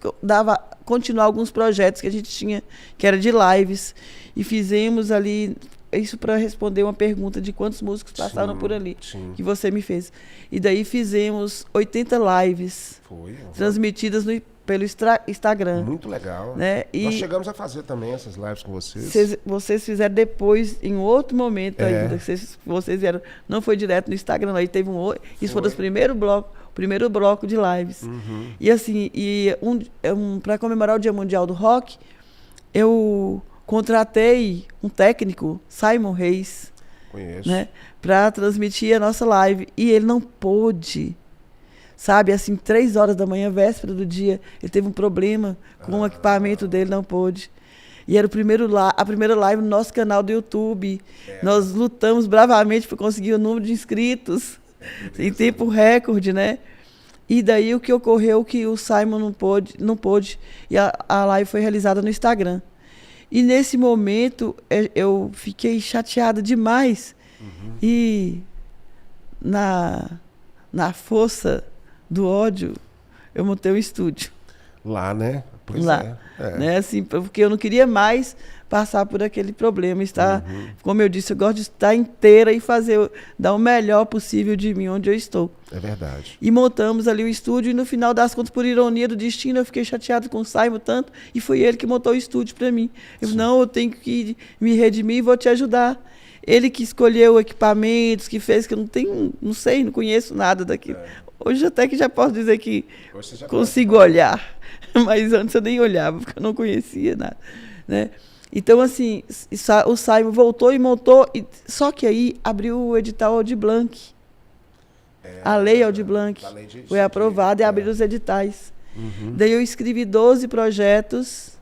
Speaker 2: continuar alguns projetos que a gente tinha, que era de lives. E fizemos ali, isso para responder uma pergunta de quantos músicos passaram por ali, que você me fez. E daí fizemos 80 lives transmitidas pelo Instagram.
Speaker 1: Muito legal.
Speaker 2: Né? E
Speaker 1: nós chegamos a fazer também essas lives com vocês.
Speaker 2: Vocês fizeram depois, em outro momento ainda. Vocês vieram, não foi direto no Instagram, aí teve isso foi o primeiro bloco de lives. E assim, para comemorar o Dia Mundial do Rock, eu contratei um técnico, Simon Reis, né, para transmitir a nossa live. E ele não pôde, sabe, assim, 3 horas da manhã, véspera do dia, ele teve um problema com o equipamento dele, não pôde. E era a primeira live no nosso canal do YouTube. Nós lutamos bravamente para conseguir o número de inscritos em tempo recorde, né? E daí o que ocorreu que o Simon não pôde, e a live foi realizada no Instagram. E nesse momento eu fiquei chateada demais. E na força do ódio, eu montei um estúdio.
Speaker 1: Lá, né? Pois
Speaker 2: lá. Né? Assim, porque eu não queria mais passar por aquele problema. Como eu disse, eu gosto de estar inteira e dar o melhor possível de mim onde eu estou.
Speaker 1: É verdade.
Speaker 2: E montamos ali o estúdio e no final das contas, por ironia do destino, eu fiquei chateado com o Simon tanto e foi ele que montou o estúdio para mim. Eu falei, não, eu tenho que me redimir e vou te ajudar. Ele que escolheu equipamentos, que fez, que eu não sei, não conheço nada daquilo. Hoje até que já posso dizer que consigo olhar, mas antes eu nem olhava, porque eu não conhecia nada, né? Então, assim, o Simon voltou e montou, só que aí abriu o edital Aldir Blanc. A lei Aldir Blanc foi aprovada e abriu os editais. Daí eu escrevi 12 projetos,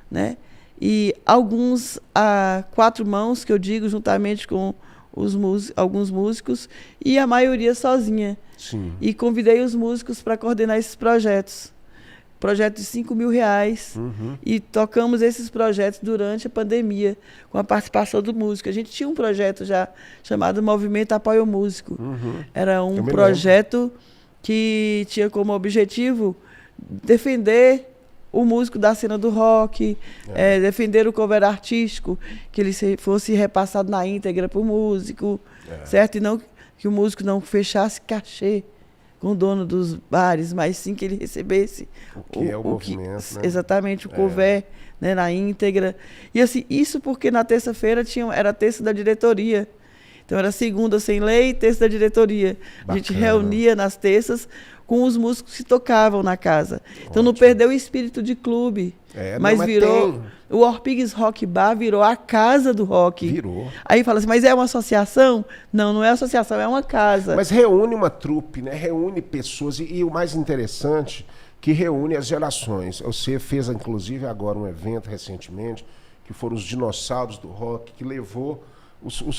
Speaker 2: né? E alguns a 4 mãos, que eu digo, juntamente com alguns músicos, e a maioria sozinha. E convidei os músicos para coordenar esses projetos. Projeto de R$5 mil. E tocamos esses projetos durante a pandemia, com a participação do músico. A gente tinha um projeto já chamado Movimento Apoio ao Músico. Era um projeto que tinha como objetivo defender o músico da cena do rock, defender o cover artístico, que ele fosse repassado na íntegra para o músico, certo? E não que o músico não fechasse cachê com o dono dos bares, mas sim que ele recebesse
Speaker 1: o que é o movimento, né?
Speaker 2: Exatamente, o cover, né, na íntegra. E assim, isso porque na terça-feira era a terça da diretoria. Então era segunda sem lei, terça da diretoria. Bacana. A gente reunia nas terças com os músicos que tocavam na casa. Então não perdeu o espírito de clube, mas virou... O Orpigs Rock Bar virou a casa do rock.
Speaker 1: Virou.
Speaker 2: Aí fala assim, mas é uma associação? Não, não é associação, é uma casa.
Speaker 1: Mas reúne uma trupe, né? Reúne pessoas. E o mais interessante, que reúne as gerações. Você fez, inclusive, agora um evento recentemente, que foram os dinossauros do rock, que levou...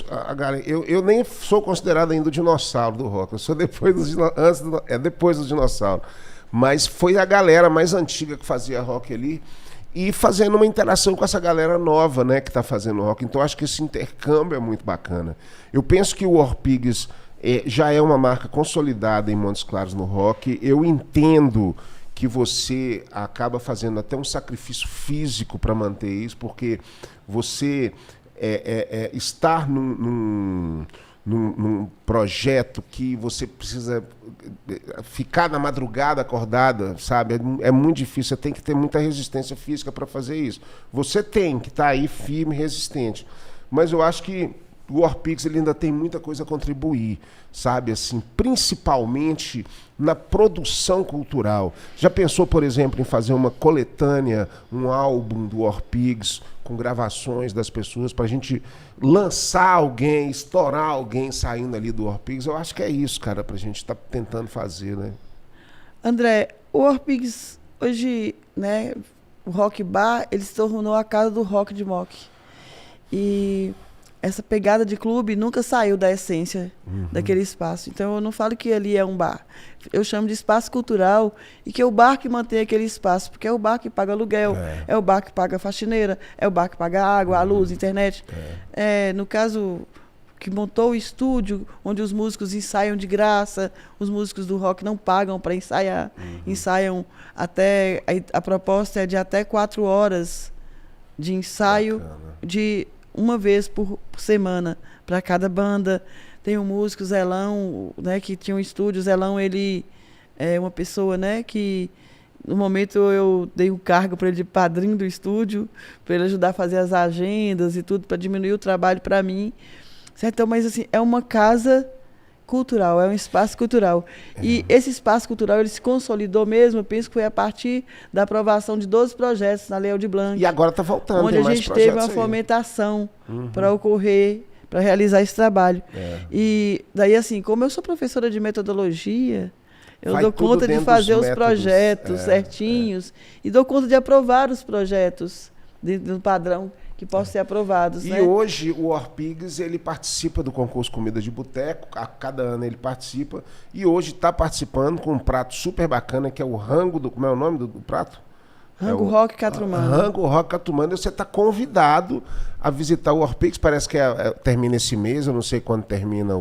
Speaker 1: a galera, eu nem sou considerado ainda o dinossauro do rock. Eu sou depois depois do dinossauro. Mas foi a galera mais antiga que fazia rock ali, e fazendo uma interação com essa galera nova, né, que está fazendo rock. Então acho que esse intercâmbio é muito bacana. Eu penso que o Orpigs já é uma marca consolidada em Montes Claros no rock. Eu entendo que você acaba fazendo até um sacrifício físico para manter isso, porque você estar num projeto que você precisa ficar na madrugada acordada, sabe? É muito difícil, você tem que ter muita resistência física para fazer isso. Você tem que estar aí firme e resistente. Mas eu acho que o Orpigs ele ainda tem muita coisa a contribuir, sabe? Assim, principalmente na produção cultural. Já pensou, por exemplo, em fazer uma coletânea, um álbum do Orpigs com gravações das pessoas para a gente lançar alguém, estourar alguém saindo ali do Orpigs? Eu acho que é isso, cara, para a gente estar tentando fazer, né?
Speaker 2: André, o Orpigs hoje, né, o Rock Bar, ele se tornou a casa do rock de mock. E essa pegada de clube nunca saiu da essência daquele espaço. Então, eu não falo que ali é um bar. Eu chamo de espaço cultural e que é o bar que mantém aquele espaço, porque é o bar que paga aluguel, é o bar que paga a faxineira, é o bar que paga a água, a luz, a internet. No caso, que montou o estúdio, onde os músicos ensaiam de graça, os músicos do rock não pagam para ensaiar, ensaiam até... A proposta é de até 4 horas de ensaio, de uma vez por semana para cada banda. Tem um músico, Zelão, né, que tinha um estúdio. Zelão, ele é uma pessoa, né, que no momento eu dei um cargo para ele de padrinho do estúdio, para ele ajudar a fazer as agendas e tudo, para diminuir o trabalho para mim. Certo? Então, mas assim, é uma casa cultural, é um espaço cultural. E esse espaço cultural, ele se consolidou mesmo, eu penso que foi a partir da aprovação de 12 projetos na Lei Aldir Blanc.
Speaker 1: E agora está voltando,
Speaker 2: onde a gente teve uma fomentação para ocorrer, para realizar esse trabalho. E daí, assim, como eu sou professora de metodologia, eu dou conta de fazer os projetos certinhos e dou conta de aprovar os projetos dentro do padrão que possam ser aprovados.
Speaker 1: E
Speaker 2: né?
Speaker 1: hoje o Orpigs, ele participa do concurso Comida de Boteco, a cada ano ele participa, e hoje está participando com um prato super bacana, que é o rango do... Como é o nome do prato?
Speaker 2: Rango Rock Catumano.
Speaker 1: Rango Rock Catumano. Você está convidado a visitar o Orpigs, parece que termina esse mês, eu não sei quando termina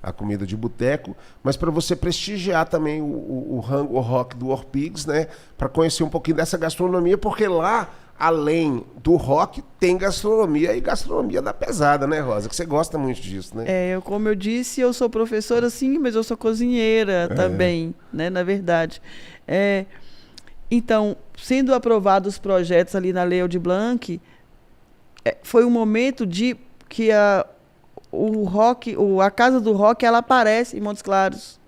Speaker 1: a comida de boteco, mas para você prestigiar também o Rango Rock do Orpigs, né? Para conhecer um pouquinho dessa gastronomia, porque lá, além do rock, tem gastronomia, e gastronomia da pesada, né, Rosa? Que você gosta muito disso, né?
Speaker 2: Como eu disse, eu sou professora, sim, mas eu sou cozinheira também, né, na verdade. Então, sendo aprovados os projetos ali na Lei Aldir Blanc, foi um momento de que a Casa do Rock, ela aparece em Montes Claros.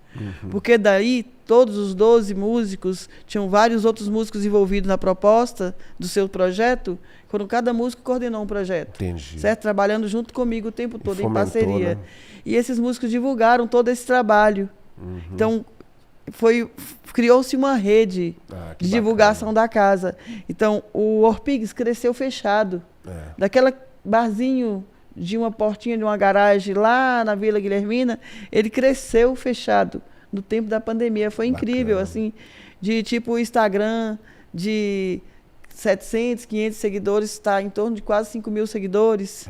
Speaker 2: Porque daí todos os 12 músicos, tinham vários outros músicos envolvidos na proposta do seu projeto, quando cada músico coordenou um projeto.
Speaker 1: Entendi.
Speaker 2: Certo? Trabalhando junto comigo o tempo todo, em parceria.
Speaker 1: Né?
Speaker 2: E esses músicos divulgaram todo esse trabalho. Então, criou-se uma rede de divulgação da casa. Então, o Orpigs cresceu fechado. Daquela barzinho de uma portinha de uma garagem lá na Vila Guilhermina, ele cresceu fechado no tempo da pandemia. Foi incrível, assim, de tipo o Instagram de 700, 500 seguidores, está em torno de quase 5 mil seguidores.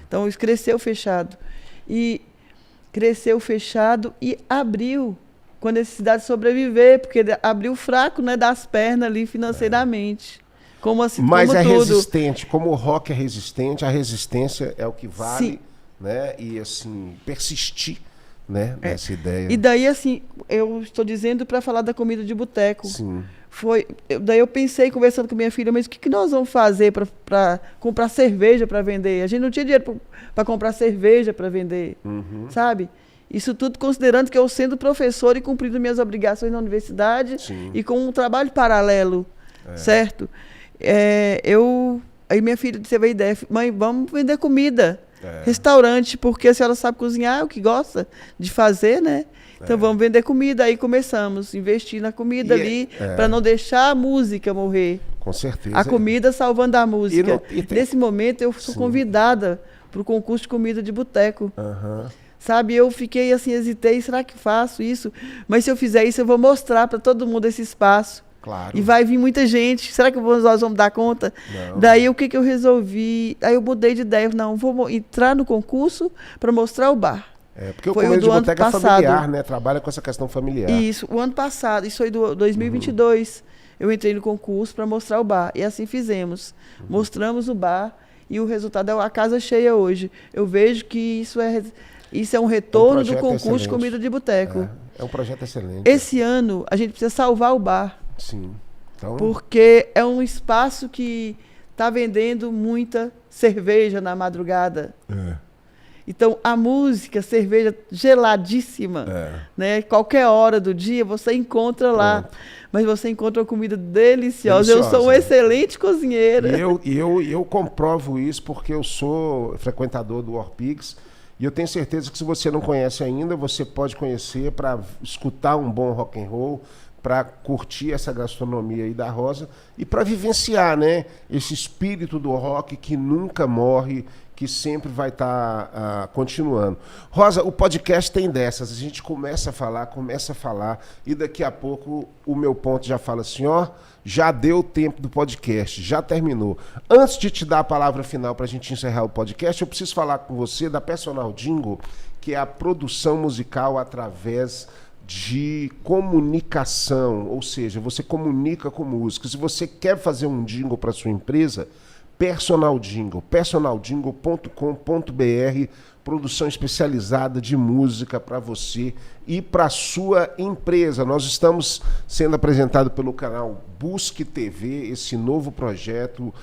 Speaker 2: Então, isso cresceu fechado. E cresceu fechado e abriu com a necessidade de sobreviver, porque abriu fraco, né, das pernas ali financeiramente. Como assim,
Speaker 1: mas
Speaker 2: como
Speaker 1: é
Speaker 2: tudo.
Speaker 1: Resistente, como o rock é resistente, a resistência é o que vale. Sim. Né? E assim, persistir, né, nessa ideia.
Speaker 2: E daí, assim, eu estou dizendo para falar da comida de boteco.
Speaker 1: Sim.
Speaker 2: Daí eu pensei, conversando com minha filha, mas o que nós vamos fazer para comprar cerveja para vender? A gente não tinha dinheiro para comprar cerveja para vender, sabe? Isso tudo considerando que eu sendo professor e cumprindo minhas obrigações na universidade. Sim. E com um trabalho paralelo, certo? Aí minha filha teve a ideia, mãe, vamos vender comida, restaurante, porque a senhora sabe cozinhar, é o que gosta de fazer, né? Então vamos vender comida. Aí começamos a investir na comida para não deixar a música morrer.
Speaker 1: Com certeza.
Speaker 2: A comida salvando a música. Nesse momento eu sou convidada para o concurso de comida de boteco. Sabe, eu fiquei assim, hesitei, será que faço isso? Mas se eu fizer isso, eu vou mostrar para todo mundo esse espaço.
Speaker 1: Claro.
Speaker 2: E vai vir muita gente. Será que nós vamos dar conta? Não. Daí o que eu resolvi? Aí eu mudei de ideia. Não, vou entrar no concurso para mostrar o bar.
Speaker 1: Porque foi o comida de boteca é familiar, né? Trabalha com essa questão familiar.
Speaker 2: Isso, o ano passado, isso foi do 2022. Eu entrei no concurso para mostrar o bar. E assim fizemos. Mostramos o bar e o resultado é a casa cheia hoje. Eu vejo que isso é um retorno do concurso de comida de boteco.
Speaker 1: É um projeto excelente.
Speaker 2: Esse ano, a gente precisa salvar o bar.
Speaker 1: Sim. Então...
Speaker 2: Porque é um espaço que está vendendo muita cerveja na madrugada. Então, a música, cerveja geladíssima, né? Qualquer hora do dia você encontra lá. Mas você encontra uma comida deliciosa. Eu sou uma excelente cozinheira.
Speaker 1: E eu comprovo isso porque eu sou frequentador do Orpigs. E eu tenho certeza que se você não conhece ainda, você pode conhecer para escutar um bom rock and roll, para curtir essa gastronomia aí da Rosa e para vivenciar, né, esse espírito do rock que nunca morre, que sempre vai estar continuando. Rosa, o podcast tem dessas, a gente começa a falar, e daqui a pouco o meu ponto já fala assim, ó, já deu o tempo do podcast, já terminou. Antes de te dar a palavra final para a gente encerrar o podcast, eu preciso falar com você da Personal Jingle, que é a produção musical através de comunicação, ou seja, você comunica com música. Se você quer fazer um jingle para sua empresa, Personal Jingle, personaljingle.com.br, produção especializada de música para você e para sua empresa. Nós estamos sendo apresentados pelo canal Busque TV, esse novo projeto,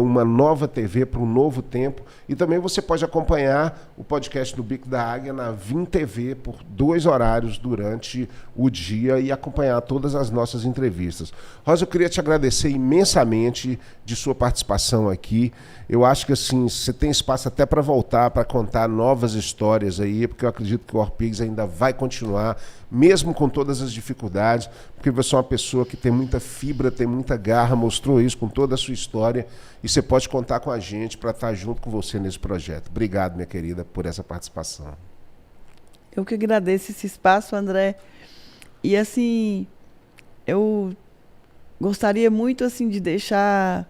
Speaker 1: uma nova TV para um novo tempo. E também você pode acompanhar o podcast do Bico da Águia na Vim TV por 2 horários durante o dia e acompanhar todas as nossas entrevistas. Rosa, eu queria te agradecer imensamente de sua participação aqui. Eu acho que assim, você tem espaço até para voltar, para contar novas histórias aí, porque eu acredito que o Orpigs ainda vai continuar, mesmo com todas as dificuldades, porque você é uma pessoa que tem muita fibra, tem muita garra, mostrou isso com toda a sua história, e você pode contar com a gente para estar junto com você nesse projeto. Obrigado, minha querida, por essa participação.
Speaker 2: Eu que agradeço esse espaço, André. E assim, eu gostaria muito assim de deixar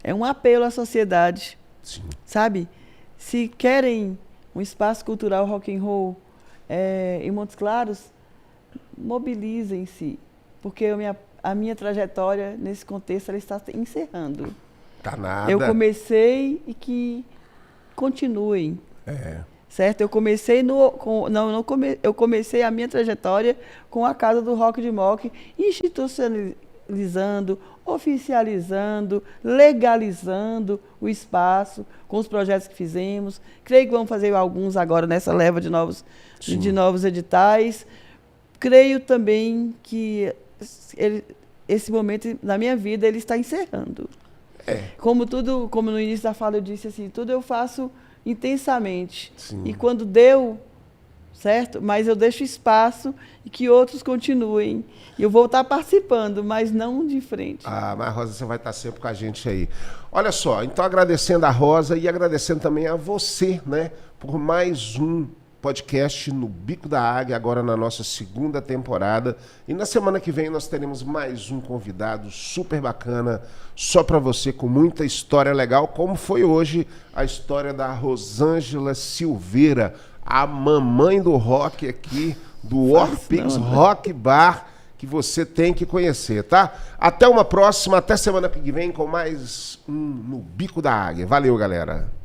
Speaker 2: um apelo à sociedade.
Speaker 1: Sim. Sabe?
Speaker 2: Se querem um espaço cultural rock and roll em Montes Claros, mobilizem-se, porque a minha trajetória nesse contexto ela está encerrando.
Speaker 1: Tá nada.
Speaker 2: Eu comecei e que continuem. Certo? Eu comecei eu comecei a minha trajetória com a Casa do Rock de Moca, institucionalizando, oficializando, legalizando o espaço com os projetos que fizemos. Creio que vamos fazer alguns agora nessa leva de novos editais. Creio também que esse momento na minha vida ele está encerrando. Como no início da fala eu disse assim, tudo eu faço intensamente. Sim. E quando deu certo, mas eu deixo espaço e que outros continuem. E eu vou estar participando, mas não de frente.
Speaker 1: Mas Rosa, você vai estar sempre com a gente aí. Olha só, então agradecendo a Rosa e agradecendo também a você, né, por mais um podcast no Bico da Águia, agora na nossa 2ª temporada. E na semana que vem nós teremos mais um convidado super bacana, só para você, com muita história legal, como foi hoje a história da Rosângela Silveira, a mamãe do rock aqui, do Orpigs Rock Bar, que você tem que conhecer, tá? Até uma próxima, até semana que vem com mais um no Bico da Águia. Valeu, galera!